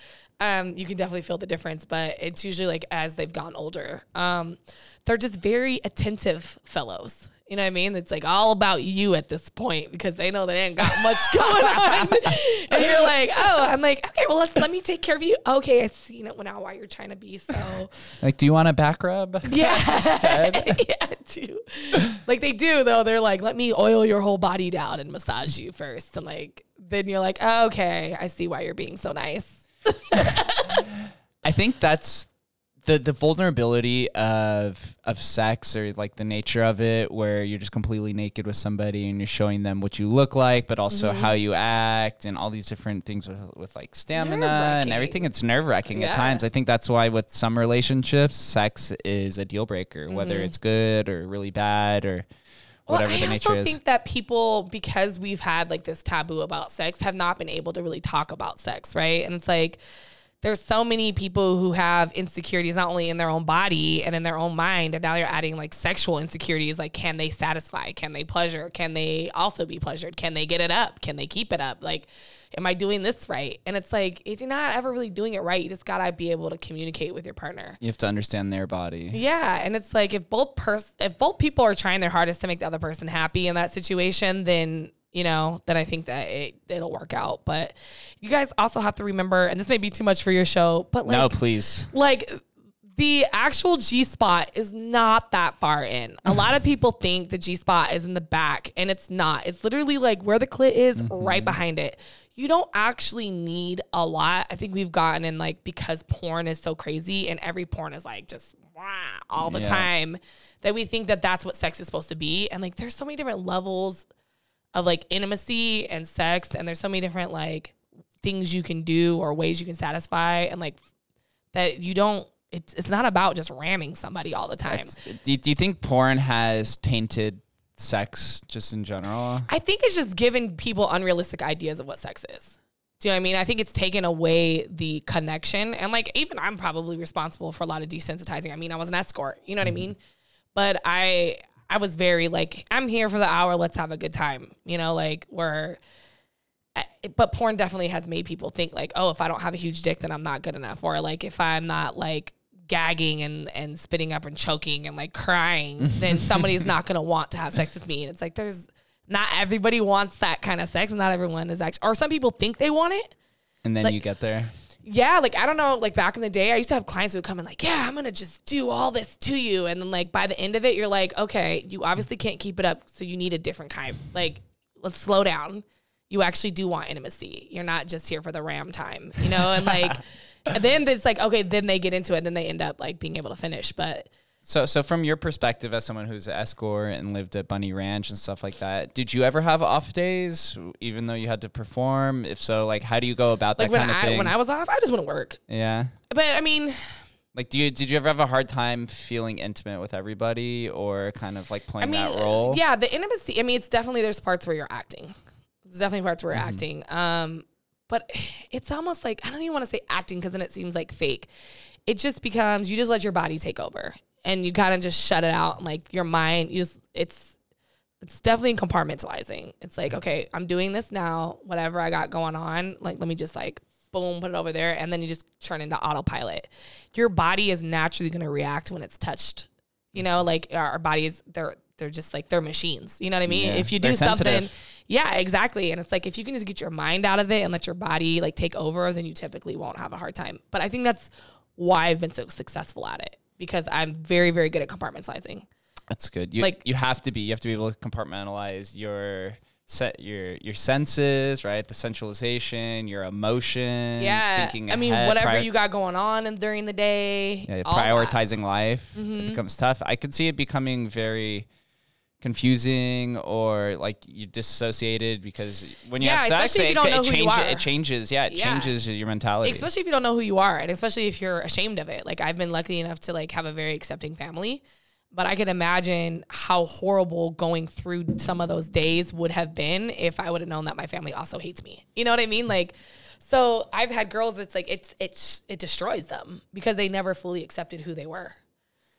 You can definitely feel the difference, but it's usually like as they've gotten older. They're just very attentive fellows. You know what I mean? It's like all about you at this point, because they know they ain't got much going on. And you're like, oh, I'm like, okay, well, let me take care of you. Okay, I see now why you're trying to be so. Like, do you want a back rub? Yeah. Yeah, too. Like they do, though. They're like, let me oil your whole body down and massage you first. And like, then you're like, oh, okay, I see why you're being so nice. I think that's the vulnerability of sex, or like the nature of it, where you're just completely naked with somebody and you're showing them what you look like, but also how you act and all these different things with like stamina and everything. It's nerve-wracking at times. I think that's why with some relationships, sex is a deal breaker, whether it's good or really bad or whatever the nature is. I also think that people, because we've had like this taboo about sex, have not been able to really talk about sex, right? And it's like, there's so many people who have insecurities, not only in their own body and in their own mind, and now you're adding like sexual insecurities. Like, can they satisfy? Can they pleasure? Can they also be pleasured? Can they get it up? Can they keep it up? Like, am I doing this right? And it's like, if you're not ever really doing it right, you just gotta be able to communicate with your partner. You have to understand their body. Yeah, and it's like, if both people are trying their hardest to make the other person happy in that situation, then then I think that it'll work out. But you guys also have to remember, and this may be too much for your show, but like, no, please. Like, the actual G-spot is not that far in. A lot of people think the G-spot is in the back, and it's not. It's literally like where the clit is, right behind it. You don't actually need a lot. I think we've gotten in, like, because porn is so crazy and every porn is like just all the time, that we think that that's what sex is supposed to be. And like, there's so many different levels of like intimacy and sex, and there's so many different like things you can do or ways you can satisfy, and like that you don't, it's not about just ramming somebody all the time. Do you think porn has tainted sex just in general? I think it's just given people unrealistic ideas of what sex is. Do you know what I mean? I think it's taken away the connection, and like, even I'm probably responsible for a lot of desensitizing. I mean, I was an escort, you know what I mean? But I was very like, I'm here for the hour, let's have a good time, like but porn definitely has made people think like, oh, if I don't have a huge dick, then I'm not good enough. Or like, if I'm not like gagging and spitting up and choking and like crying, then somebody's not going to want to have sex with me. And it's like, not everybody wants that kind of sex, and not everyone is actually, or some people think they want it. And then like, you get there. Yeah, like, I don't know, like back in the day, I used to have clients who would come in like, yeah, I'm going to just do all this to you. And then like by the end of it, you're like, okay, you obviously can't keep it up, so you need a different kind. Like, let's slow down. you actually do want intimacy. You're not just here for the ram time, you know? And like, and then it's like, okay, then they get into it and then they end up like being able to finish. But so from your perspective as someone who's an escort and lived at Bunny Ranch and stuff like that, did you ever have off days even though you had to perform? If so, like, how do you go about that kind of thing? When I was off, I just wouldn't work. Yeah. But I mean, like, did you ever have a hard time feeling intimate with everybody or kind of like playing that role? Yeah, the intimacy. I mean, it's definitely, there's parts where you're acting. There's definitely parts where you're acting. But it's almost like, I don't even want to say acting because then it seems like fake. It just becomes, you just let your body take over and you kind of just shut it out. And like your mind, it's definitely compartmentalizing. It's like, okay, I'm doing this now, whatever I got going on, like, let me just like, boom, put it over there. And then you just turn into autopilot. Your body is naturally going to react when it's touched. You know, like our bodies, they're just like, they're machines. You know what I mean? Yeah. If you do They're something, sensitive. yeah, exactly. And it's like, if you can just get your mind out of it and let your body like take over, then you typically won't have a hard time. But I think that's why I've been so successful at it, because I'm very, very good at compartmentalizing. That's good. You have to be able to compartmentalize your senses, right? The sensualization, your emotions, thinking ahead. I mean, whatever you got going on and during the day. Yeah, prioritizing life. It becomes tough. I could see it becoming very confusing or like you disassociated because when you have sex, it changes. Yeah, it changes your mentality. Especially if you don't know who you are, and especially if you're ashamed of it. Like I've been lucky enough to like have a very accepting family, but I could imagine how horrible going through some of those days would have been if I would have known that my family also hates me. You know what I mean? Like, so I've had girls, it's like, it destroys them because they never fully accepted who they were.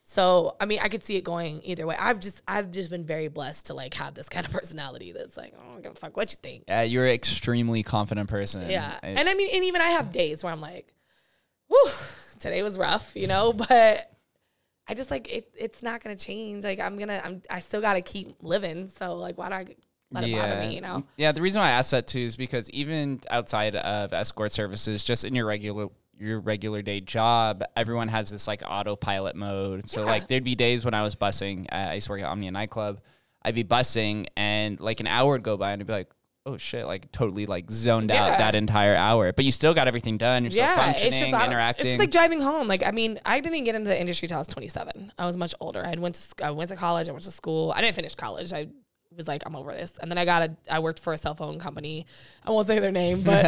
So, I mean, I could see it going either way. I've just been very blessed to like have this kind of personality that's like, oh, I don't give a fuck what you think. Yeah, you're an extremely confident person. Yeah. And I mean, and even I have days where I'm like, whew, today was rough, you know, but I just like, it's not going to change. Like I still got to keep living. So like, why do I let it bother me, you know? Yeah. The reason why I asked that too is because even outside of escort services, just in your regular day job, everyone has this like autopilot mode. So like there'd be days when I was bussing. I used to work at Omnia nightclub. I'd be bussing and like an hour would go by and I'd be like, oh shit, like totally like zoned out that entire hour. But you still got everything done. You're still functioning, interacting. It's just like driving home. Like, I mean, I didn't get into the industry till I was 27. I was much older. I went to college. I went to school. I didn't finish college. I was like, I'm over this. And then I worked for a cell phone company. I won't say their name, but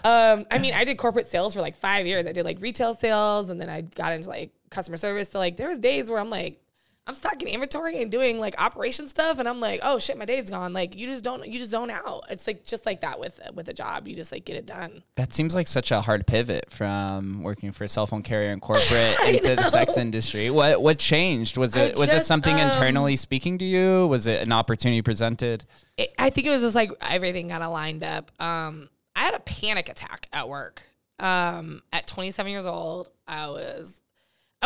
I mean, I did corporate sales for like 5 years. I did like retail sales, and then I got into like customer service. So like there was days where I'm like, I'm stocking inventory and doing like operation stuff, and I'm like, oh shit, my day's gone. Like you just zone out. It's like just like that with a job. You just like get it done. That seems like such a hard pivot from working for a cell phone carrier and corporate into the sex industry. What changed? Was it something internally speaking to you? Was it an opportunity presented? I think it was just like everything kind of lined up. I had a panic attack at work. At 27 years old, I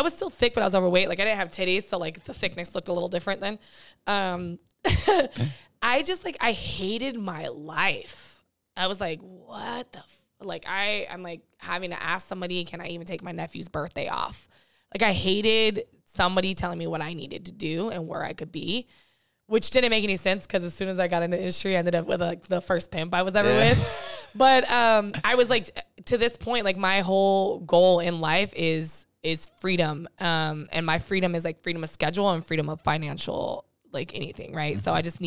was still thick, but I was overweight. Like I didn't have titties, so like the thickness looked a little different then. I hated my life. I was like, what the I'm like having to ask somebody, can I even take my nephew's birthday off? Like I hated somebody telling me what I needed to do and where I could be, which didn't make any sense because as soon as I got in the industry, I ended up with like the first pimp I was ever with. But I was like, to this point, like my whole goal in life is freedom. And my freedom is like freedom of schedule and freedom of financial, like anything. Right. So I just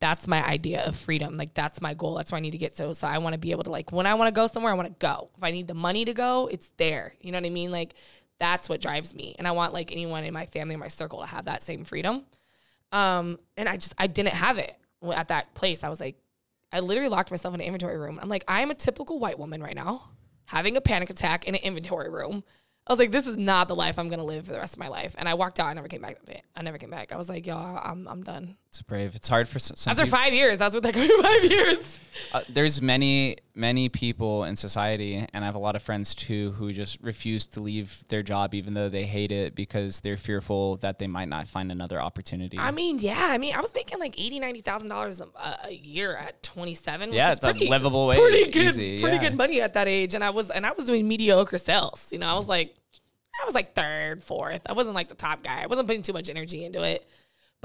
that's my idea of freedom. Like that's my goal. That's where I need to get. So I want to be able to like, when I want to go somewhere, I want to go. If I need the money to go, it's there. You know what I mean? Like that's what drives me. And I want like anyone in my family, my circle to have that same freedom. And I didn't have it at that place. I was like, I literally locked myself in an inventory room. I'm like, I am a typical white woman right now having a panic attack in an inventory room. I was like, this is not the life I'm going to live for the rest of my life. And I walked out. I never came back. I was like, y'all, I'm done. It's brave. It's hard for some After 5 years. That's what that got me, 5 years. There's many people in society, and I have a lot of friends too, who just refuse to leave their job even though they hate it because they're fearful that they might not find another opportunity. I mean, yeah. I mean, I was making like $80,000, $90,000 a year at 27. Yeah, it's a livable wage. Pretty good money at that age. And I was doing mediocre sales. You know, I was like third, fourth. I wasn't like the top guy. I wasn't putting too much energy into it.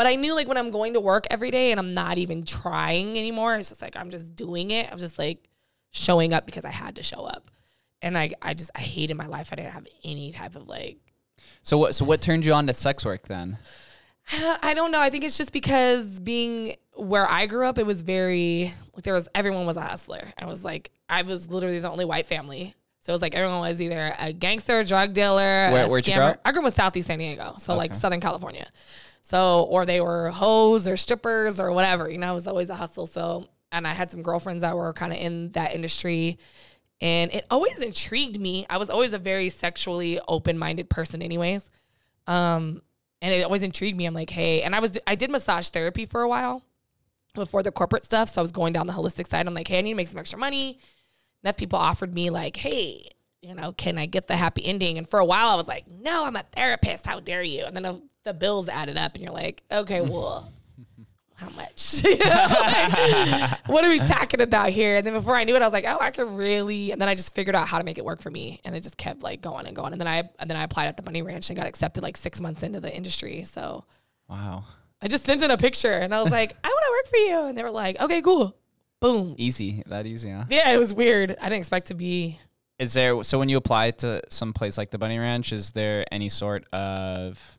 But I knew like when I'm going to work every day and I'm not even trying anymore, it's just like, I'm just doing it. I'm just like showing up because I had to show up. And I hated my life. I didn't have any type of like. So what turned you on to sex work then? I don't know. I think it's just because being where I grew up, it was very like everyone was a hustler. I was literally the only white family. So it was like everyone was either a gangster, drug dealer, where'd you grow up? I grew up in Southeast San Diego. So like Southern California. So, or they were hoes or strippers or whatever, you know, it was always a hustle. So, and I had some girlfriends that were kind of in that industry. And it always intrigued me. I was always a very sexually open-minded person anyways. And it always intrigued me. I'm like, hey, and I did massage therapy for a while before the corporate stuff. So I was going down the holistic side. I'm like, hey, I need to make some extra money. Enough people offered me like, hey, you know, can I get the happy ending? And for a while I was like, no, I'm a therapist. How dare you? And then the bills added up and you're like, okay, well, how much? You know, like, what are we talking about here? And then before I knew it, I was like, oh, I could really. And then I just figured out how to make it work for me, and it just kept like going and going. And then I applied at the Bunny Ranch and got accepted like 6 months into the industry. So wow, I just sent in a picture and I was like, I want to work for you, and they were like, okay, cool, boom, easy, that easy, huh? Yeah, it was weird. I didn't expect to be. So when you apply to some place like the Bunny Ranch, is there any sort of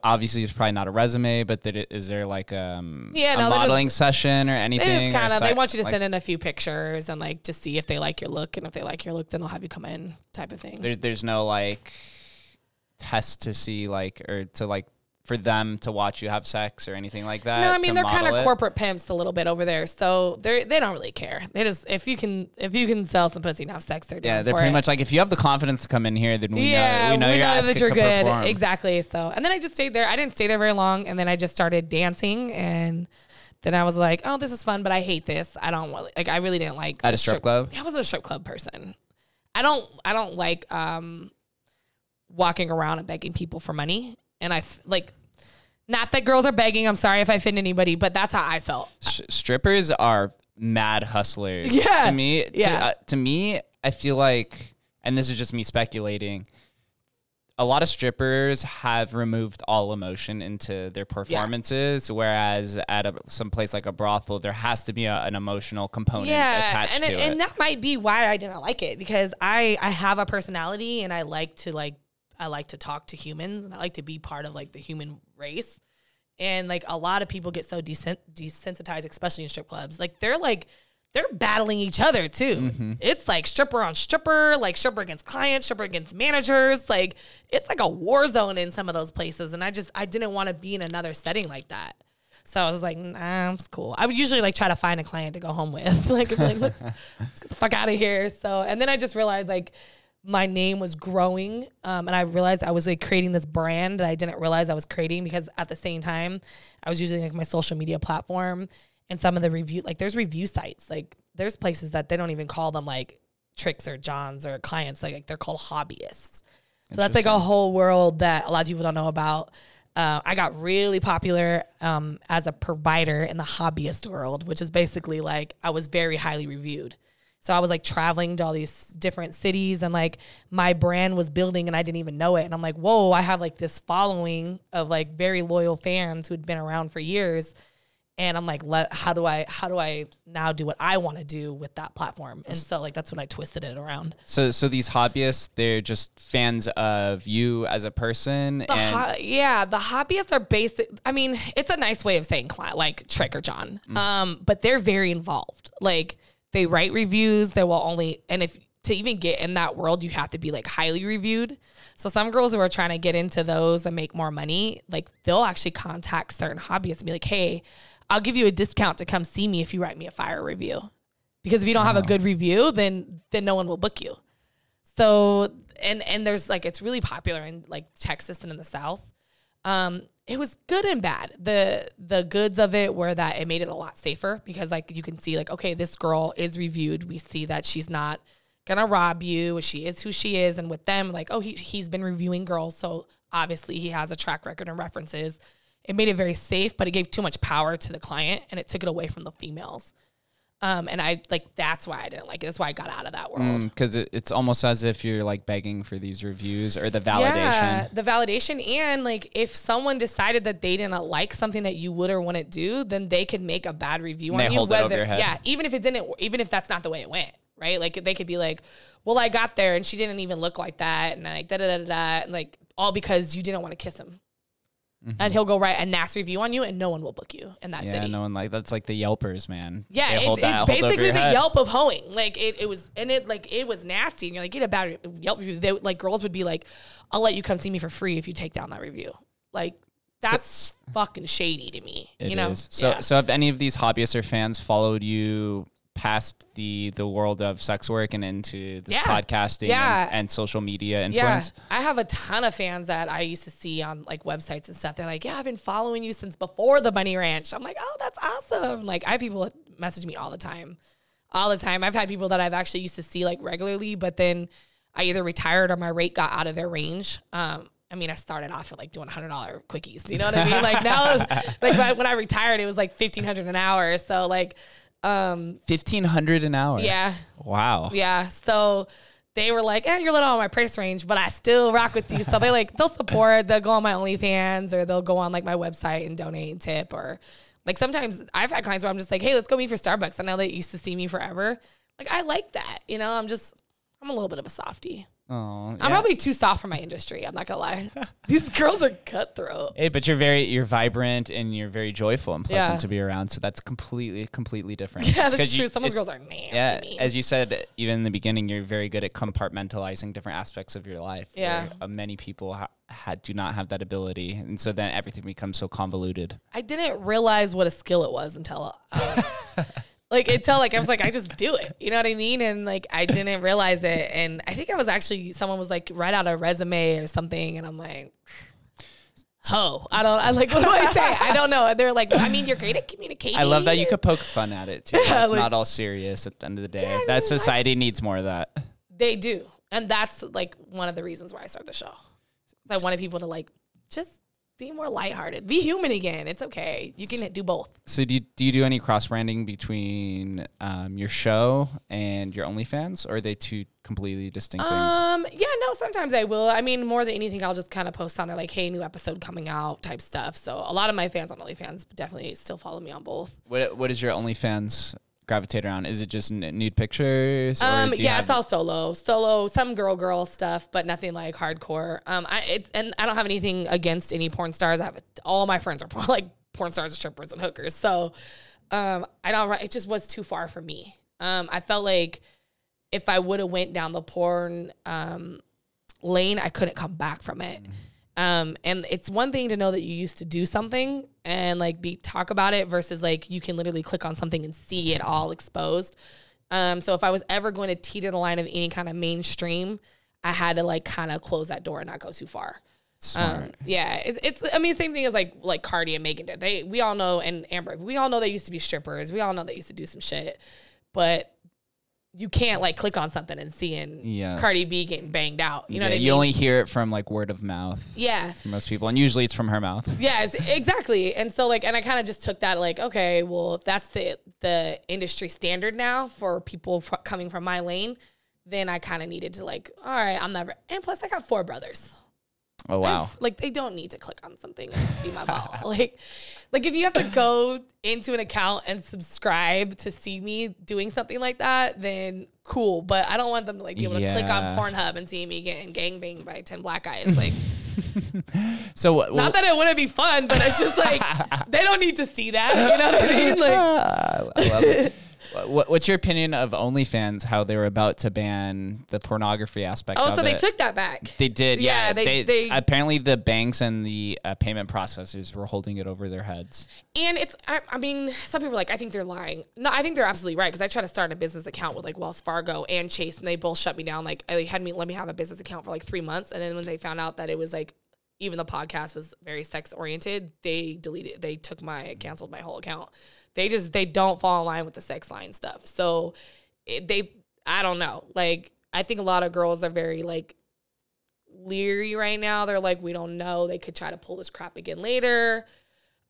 obviously it's probably not a resume, but is there like a modeling session or anything? They want you to send in a few pictures and like to see if they like your look, and if they like your look, then they'll have you come in type of thing. There's no like test to see like, or to like for them to watch you have sex or anything like that? No, I mean, they're kind of corporate pimps a little bit over there, so they don't really care. They just if you can sell some pussy and have sex, they're doing it. Yeah, they're pretty much like, if you have the confidence to come in here, then we know your ass that you're could good. perform. Exactly. So, and then I just stayed there. I didn't stay there very long, and then I just started dancing, and then I was like, oh, this is fun, but I hate this. I don't want, like, I really didn't like at a strip club. I was a strip club person. I don't like walking around and begging people for money, and not that girls are begging. I'm sorry if I offend anybody, but that's how I felt. Strippers are mad hustlers. Yeah. To me, I feel like, and this is just me speculating, a lot of strippers have removed all emotion into their performances, whereas at some place like a brothel, there has to be an emotional component attached to it. And that might be why I didn't like it, because I have a personality, and I like to talk to humans, and I like to be part of like the human race. And like a lot of people get so desensitized, especially in strip clubs. Like they're battling each other too. Mm-hmm. It's like stripper on stripper, like stripper against clients, stripper against managers. Like it's like a war zone in some of those places. And I didn't want to be in another setting like that. So I was like, nah, it's cool. I would usually like try to find a client to go home with. Let's get the fuck out of here. So, and then I just realized like, my name was growing, and I realized I was like creating this brand that I didn't realize I was creating, because at the same time I was using like my social media platform and some of the review, like there's review sites, like there's places that they don't even call them like Tricks or Johns or clients, like they're called hobbyists. So that's like a whole world that a lot of people don't know about. I got really popular as a provider in the hobbyist world, which is basically like I was very highly reviewed. So I was like traveling to all these different cities, and like my brand was building and I didn't even know it. And I'm like, whoa, I have like this following of like very loyal fans who'd been around for years. And I'm like, how do I now do what I want to do with that platform? And so like, that's when I twisted it around. So these hobbyists, they're just fans of you as a person. The hobbyists are basic. I mean, it's a nice way of saying like Trick or John. But they're very involved. Like, they write reviews. They will only, and if to even get in that world, you have to be like highly reviewed. So some girls who are trying to get into those and make more money, like they'll actually contact certain hobbyists and be like, hey, I'll give you a discount to come see me if you write me a fire review. Because if you don't have a good review, then no one will book you. So, and there's like, it's really popular in like Texas and in the South. It was good and bad. The goods of it were that it made it a lot safer, because like you can see like, okay, this girl is reviewed. We see that she's not gonna rob you. She is who she is. And with them, like, oh, he's been reviewing girls, so obviously he has a track record and references. It made it very safe, but it gave too much power to the client, and it took it away from the females. And I like, that's why I didn't like it. That's why I got out of that world. Because it's almost as if you're like begging for these reviews or the validation. Yeah, the validation. And like, if someone decided that they didn't like something that you would or wouldn't do, then they could make a bad review on you. Hold it over your head. Yeah, even if that's not the way it went, right? Like they could be like, well, I got there and she didn't even look like that. And like, and like all because you didn't want to kiss him. And he'll go write a nasty review on you, and no one will book you in that city. Yeah, no one that's like the Yelpers, man. Yeah, it's basically the Yelp of hoeing. Like it was nasty, and you're like, get a bad Yelp review. They, like girls would be like, I'll let you come see me for free if you take down that review. Like that's fucking shady to me. It you know. Is. So have any of these hobbyists or fans followed you past the world of sex work and into this podcasting and social media influence? Yeah. I have a ton of fans that I used to see on like websites and stuff. They're like, yeah, I've been following you since before the Bunny Ranch. I'm like, oh, that's awesome. Like I have people message me all the time. I've had people that I've actually used to see like regularly, but then I either retired or my rate got out of their range. I mean, I started off at like doing $100 quickies. You know what I mean? Like now, like when I retired, it was like $1,500 an hour. So like, $1,500 an hour. Yeah. Wow. Yeah. So they were like, you're a little on my price range, but I still rock with you. So they'll support, they'll go on my OnlyFans or they'll go on like my website and donate and tip. Or like sometimes I've had clients where I'm just like, hey, let's go meet for Starbucks. I know they used to see me forever. Like I like that. You know, I'm a little bit of a softie. Oh, yeah. I'm probably too soft for my industry. I'm not gonna lie. These girls are cutthroat. Hey, but you're vibrant and you're very joyful and pleasant to be around. So that's completely different. Yeah, that's true. Some of those girls are nasty. Yeah, as you said, even in the beginning, you're very good at compartmentalizing different aspects of your life. Yeah, many people do not have that ability, and so then everything becomes so convoluted. I didn't realize what a skill it was until. I was like, I just do it. You know what I mean? And like, I didn't realize it. And I think someone was like, write out a resume or something. And I'm like, what do I say? I don't know. And they're like, I mean, you're great at communicating. I love that you could poke fun at it too. It's not all serious at the end of the day. Yeah, that society needs more of that. They do. And that's like one of the reasons why I started the show. I wanted people to like, just be more lighthearted. Be human again. It's okay. You can do both. So do you do any cross-branding between your show and your OnlyFans, or are they two completely distinct things? Yeah, no, sometimes I will. I mean, more than anything, I'll just kind of post on there like, hey, new episode coming out type stuff. So a lot of my fans on OnlyFans definitely still follow me on both. What is your OnlyFans gravitate around? Is it just nude pictures? Or it's all solo, some girl stuff, but nothing like hardcore. I don't have anything against any porn stars. All my friends are porn stars, strippers, and hookers. So, it just was too far for me. I felt like if I would have went down the porn, lane, I couldn't come back from it. And it's one thing to know that you used to do something and like talk about it versus like you can literally click on something and see it all exposed. So if I was ever going to teeter the line of any kind of mainstream, I had to like kind of close that door and not go too far. Smart. Same thing as like Cardi and Megan did. We all know, and Amber, we all know they used to be strippers. We all know they used to do some shit, but you can't like click on something and seeing Cardi B getting banged out. You know what I mean? You only hear it from like word of mouth. Yeah. For most people. And usually it's from her mouth. Yes, exactly. And so like, and I kind of just took that like, okay, well, if that's the industry standard now for people coming from my lane, then I kind of needed to like, all right, and plus I got 4 brothers. Oh, wow. Like they don't need to click on something and see my ball. like if you have to go into an account and subscribe to see me doing something like that, then cool. But I don't want them to like be able to click on Pornhub and see me getting gangbanged by 10 black guys. Like, not that it wouldn't be fun, but it's just like, they don't need to see that. You know what I mean? Like, I love it. What's your opinion of OnlyFans, how they were about to ban the pornography aspect of it? Oh, so they took that back. They did, yeah. They apparently the banks and the payment processors were holding it over their heads. And I mean, some people are like, I think they're lying. No, I think they're absolutely right, because I tried to start a business account with like Wells Fargo and Chase, and they both shut me down. Like, they had let me have a business account for like 3 months, and then when they found out that it was like, even the podcast was very sex oriented, they canceled my whole account. They don't fall in line with the sex line stuff. So I don't know. Like, I think a lot of girls are very like leery right now. They're like, we don't know. They could try to pull this crap again later.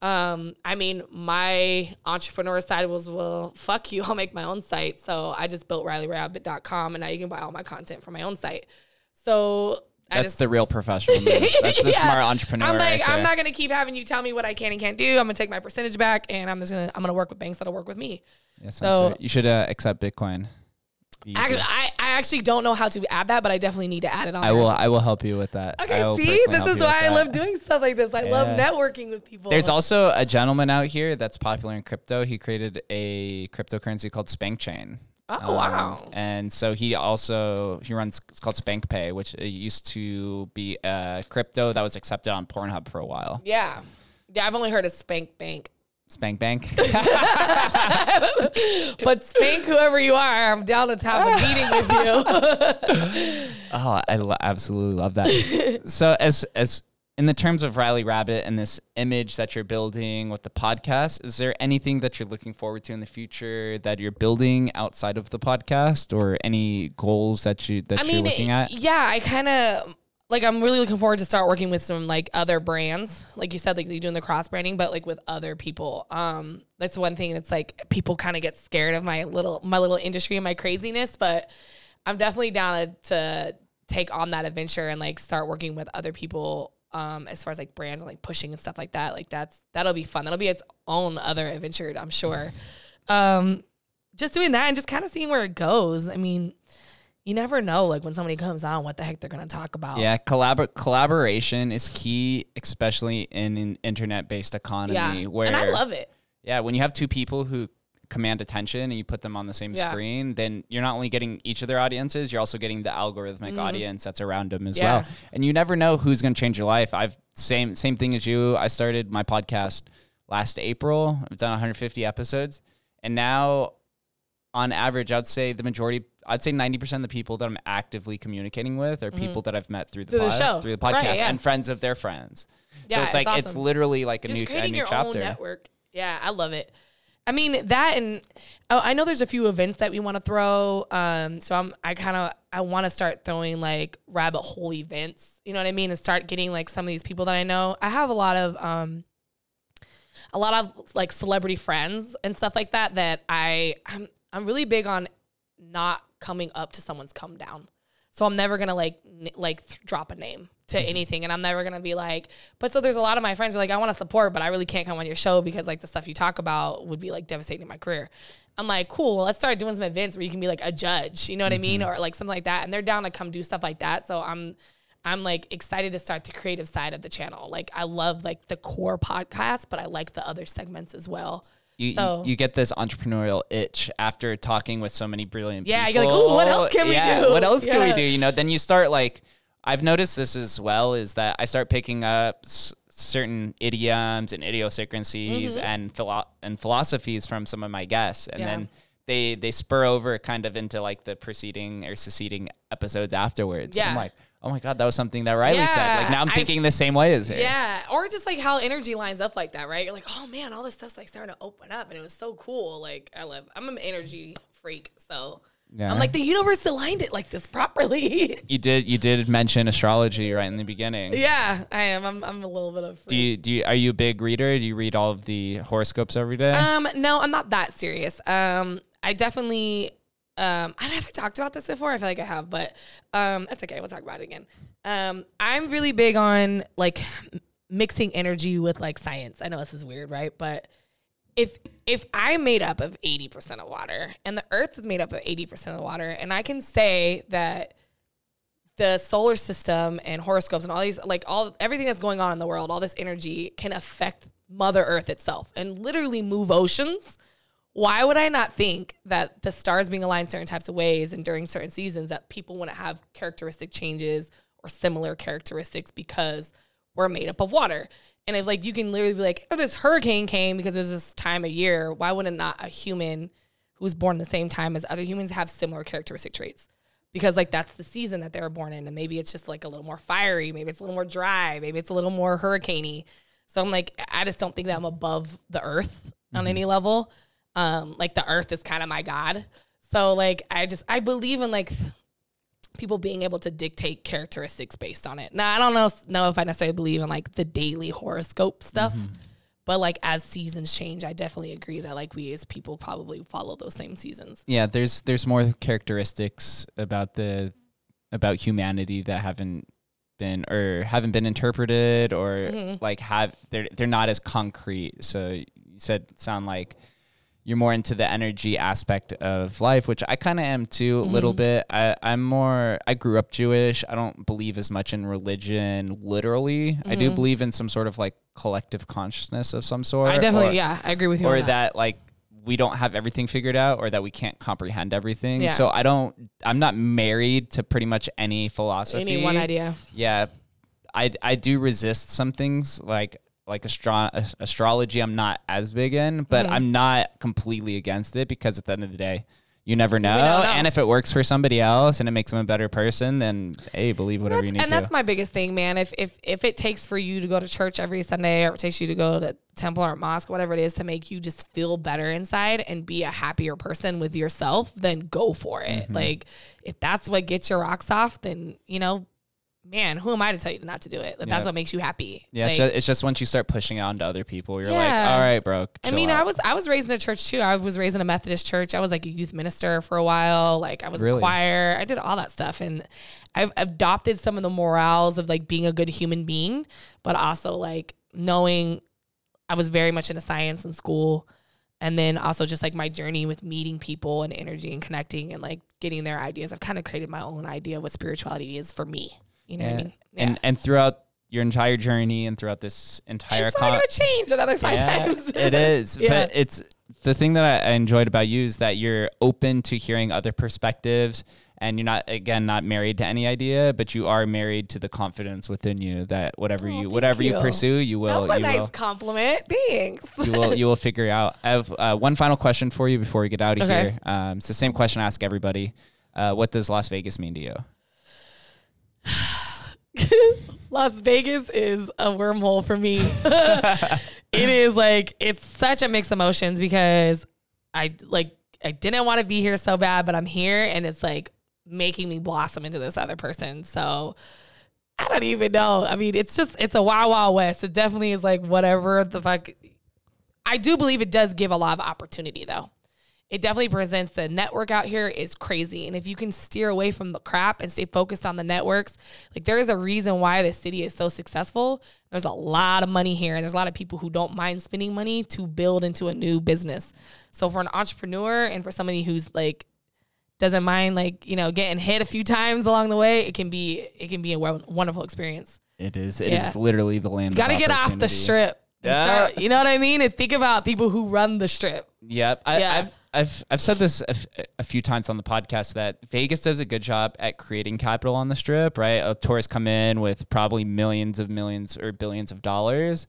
I mean, my entrepreneur side was, well, fuck you, I'll make my own site. So I just built RyleeRabbit.com, and now you can buy all my content from my own site. So that's the real professional move. That's the smart entrepreneur. I'm like, right I'm not gonna keep having you tell me what I can and can't do. I'm gonna take my percentage back, and I'm gonna work with banks that'll work with me. Yeah, so you should accept Bitcoin. Actually, I actually don't know how to add that, but I definitely need to add it on. I will help you with that. Okay, see, this is why I love doing stuff like this. I love networking with people. There's also a gentleman out here that's popular in crypto. He created a cryptocurrency called Spank Chain. Oh, wow. And so he runs, it's called Spank Pay, which used to be a crypto that was accepted on Pornhub for a while. Yeah. Yeah, I've only heard of Spank Bank. Spank Bank. But spank whoever you are, I'm down to have a meeting with you. Oh, I absolutely love that. So as in the terms of Rylee Rabbit and this image that you're building with the podcast, is there anything that you're looking forward to in the future that you're building outside of the podcast, or any goals that you're looking at? Yeah, I kind of like, I'm really looking forward to start working with some like other brands. Like you said, like you're doing the cross branding, but like with other people. That's one thing. It's like people kind of get scared of my little industry and my craziness, but I'm definitely down to take on that adventure and like start working with other people. As far as like brands and like pushing and stuff like that, like that'll be fun. That'll be its own other adventure, I'm sure. Just doing that and just kind of seeing where it goes. I mean, you never know, like when somebody comes on, what the heck they're going to talk about. Yeah, collaboration is key, especially in an internet-based economy. Yeah, where, and I love it. Yeah, when you have two people who command attention and you put them on the same screen, then you're not only getting each of their audiences, you're also getting the algorithmic audience that's around them as well. And you never know who's going to change your life. Same thing as you. I started my podcast last April. I've done 150 episodes, and now on average, I'd say 90% of the people that I'm actively communicating with are people that I've met through the podcast, right, and friends of their friends. So it's like, awesome. It's literally like a new your chapter. Own network. Yeah, I love it. I mean, that, and I know there's a few events that we want to throw. So I want to start throwing like rabbit hole events, you know what I mean? And start getting like some of these people that I know. I have a lot of like celebrity friends and stuff like that I'm really big on not coming up to someone's come down. So I'm never going to drop a name to anything. And I'm never going to be like, but so there's a lot of my friends who are like, I want to support, but I really can't come on your show because like the stuff you talk about would be like devastating my career. I'm like, cool, let's start doing some events where you can be like a judge, you know what I mean? Or like something like that. And they're down to come do stuff like that. So I'm like excited to start the creative side of the channel. Like I love like the core podcast, but I like the other segments as well. You get this entrepreneurial itch after talking with so many brilliant people. Yeah, you're like, ooh, what else can we do? What else can we do? You know, then you start like, I've noticed this as well, is that I start picking up certain idioms and idiosyncrasies and philosophies from some of my guests. And then they spur over kind of into like the preceding or succeeding episodes afterwards. Yeah. And I'm like, oh my God, that was something that Rylee said. Like now I'm thinking the same way as her. Yeah. Or just like how energy lines up like that, right? You're like, oh man, all this stuff's like starting to open up and it was so cool. Like I'm an energy freak. So I'm like, the universe aligned it like this properly. You did mention astrology right in the beginning. Yeah, I am. I'm a little bit of freak. Are you a big reader? Do you read all of the horoscopes every day? No, I'm not that serious. I definitely I haven't talked about this before. I feel like I have, but that's okay. We'll talk about it again. I'm really big on like mixing energy with like science. I know this is weird, right? But if I'm made up of 80% of water and the earth is made up of 80% of water, and I can say that the solar system and horoscopes and all these, like everything that's going on in the world, all this energy can affect Mother Earth itself and literally move oceans. Why would I not think that the stars being aligned certain types of ways and during certain seasons that people want to have characteristic changes or similar characteristics because we're made up of water? And if like you can literally be like, oh, this hurricane came because there's this time of year, why wouldn't not a human who's born the same time as other humans have similar characteristic traits? Because like that's the season that they were born in, and maybe it's just like a little more fiery, maybe it's a little more dry, maybe it's a little more hurricaney. So I'm like, I just don't think that I'm above the earth on any level. Like the earth is kind of my God. So like, I believe in like people being able to dictate characteristics based on it. Now, I don't know if I necessarily believe in like the daily horoscope stuff, But like as seasons change, I definitely agree that like we as people probably follow those same seasons. Yeah, there's more characteristics about humanity that haven't been interpreted, or like they're not as concrete. So you sound like you're more into the energy aspect of life, which I kind of am too, a little bit. I grew up Jewish. I don't believe as much in religion literally. I do believe in some sort of like collective consciousness of some sort. I definitely, I agree with you. Or that like we don't have everything figured out, or that we can't comprehend everything. Yeah. So I'm not married to pretty much any philosophy. Any one idea. Yeah. I do resist some things like astrology. I'm not as big in, but I'm not completely against it, because at the end of the day, you never know. And if it works for somebody else and it makes them a better person, then hey, believe whatever you need to. And that's my biggest thing, man. If it takes for you to go to church every Sunday, or it takes you to go to temple or mosque, whatever it is, to make you just feel better inside and be a happier person with yourself, then go for it. Like if that's what gets your rocks off, then man, who am I to tell you not to do it? That's what makes you happy. Yeah, like, it's just once you start pushing it on to other people, you're like, all right, bro. I mean, I was raised in a church too. I was raised in a Methodist church. I was like a youth minister for a while. Like I was in choir. I did all that stuff. And I've adopted some of the morals of like being a good human being, but also like knowing I was very much into science in school. And then also just like my journey with meeting people and energy and connecting and like getting their ideas. I've kind of created my own idea of what spirituality is for me. You know what I mean? Yeah. And throughout your entire journey and throughout this entire it's not going to change another 5 times. It is. But it's the thing that I enjoyed about you is that you're open to hearing other perspectives, and you're not married to any idea, but you are married to the confidence within you that whatever you pursue, you will. That was a nice compliment. Thanks. You will figure out. I have one final question for you before we get out of here. It's the same question I ask everybody. What does Las Vegas mean to you? Las Vegas is a wormhole for me. It is like, it's such a mixed emotions, because I didn't want to be here so bad, but I'm here, and it's like making me blossom into this other person. So I don't even know. I mean, it's a wild, wild west. It definitely is like whatever the fuck. I do believe it does give a lot of opportunity though. It definitely presents. The network out here is crazy. And if you can steer away from the crap and stay focused on the networks, like there is a reason why this city is so successful. There's a lot of money here, and there's a lot of people who don't mind spending money to build into a new business. So for an entrepreneur and for somebody who's like, doesn't mind like, getting hit a few times along the way, it can be a wonderful experience. It is. It is literally the land. You got to get off the strip. Yeah. You know what I mean? And think about people who run the strip. Yep. I've said this a few times on the podcast that Vegas does a good job at creating capital on the strip, right? Tourists come in with probably millions or billions of dollars.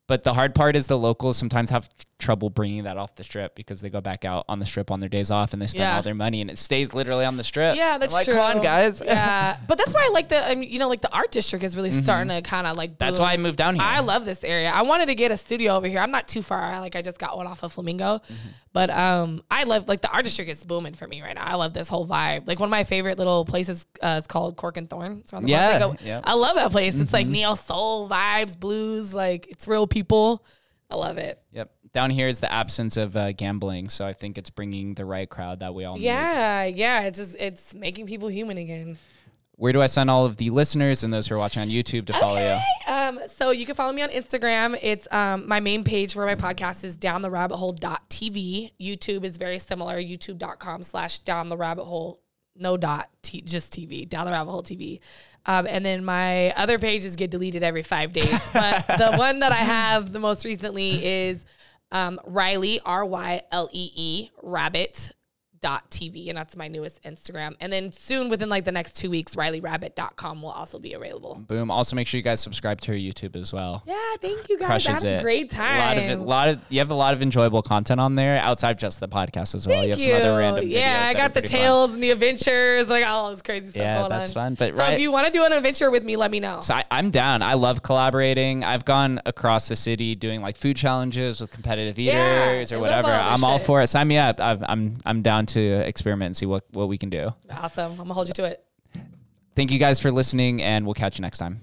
But the hard part is the locals sometimes have trouble bringing that off the strip, because they go back out on the strip on their days off and they spend all their money, and it stays literally on the strip. Yeah, that's true. Come on, guys. Yeah, but that's why I like like the art district is really starting to kind of like boom. That's why I moved down here. I love this area. I wanted to get a studio over here. I'm not too far. I just got one off of Flamingo. But I love, like, the art district is booming for me right now. I love this whole vibe. Like, one of my favorite little places is called Cork and Thorn. It's around the I love that place. It's like neo soul vibes, blues. Like, it's real people. I love it. Yep. Down here is the absence of gambling. So I think it's bringing the right crowd that we all need. Yeah. It's making people human again. Where do I send all of the listeners and those who are watching on YouTube to follow you? So you can follow me on Instagram. It's my main page for my podcast is downtherabbithole.tv. YouTube is very similar. youtube.com/downtherabbithole. No dot, just TV. Down the Rabbit Hole TV. And then my other pages get deleted every 5 days. But the one that I have the most recently is Rylee, Rylee Rabbit.tv, and that's my newest Instagram. And then soon, within like the next 2 weeks, RyleeRabbit.com will also be available. Boom. Also, make sure you guys subscribe to her YouTube as well. Yeah, thank you guys. I had a great time. You have a lot of enjoyable content on there outside just the podcast as well. Thank you have some other random videos. I got the tales and the adventures, like all this crazy stuff going on. Yeah, that's fun. But so if you want to do an adventure with me, let me know. So I'm down. I love collaborating. I've gone across the city doing like food challenges with competitive eaters or whatever. I'm all for it. Sign me up. I'm down to experiment and see what we can do. Awesome. I'm gonna hold you to it. Thank you guys for listening, and we'll catch you next time.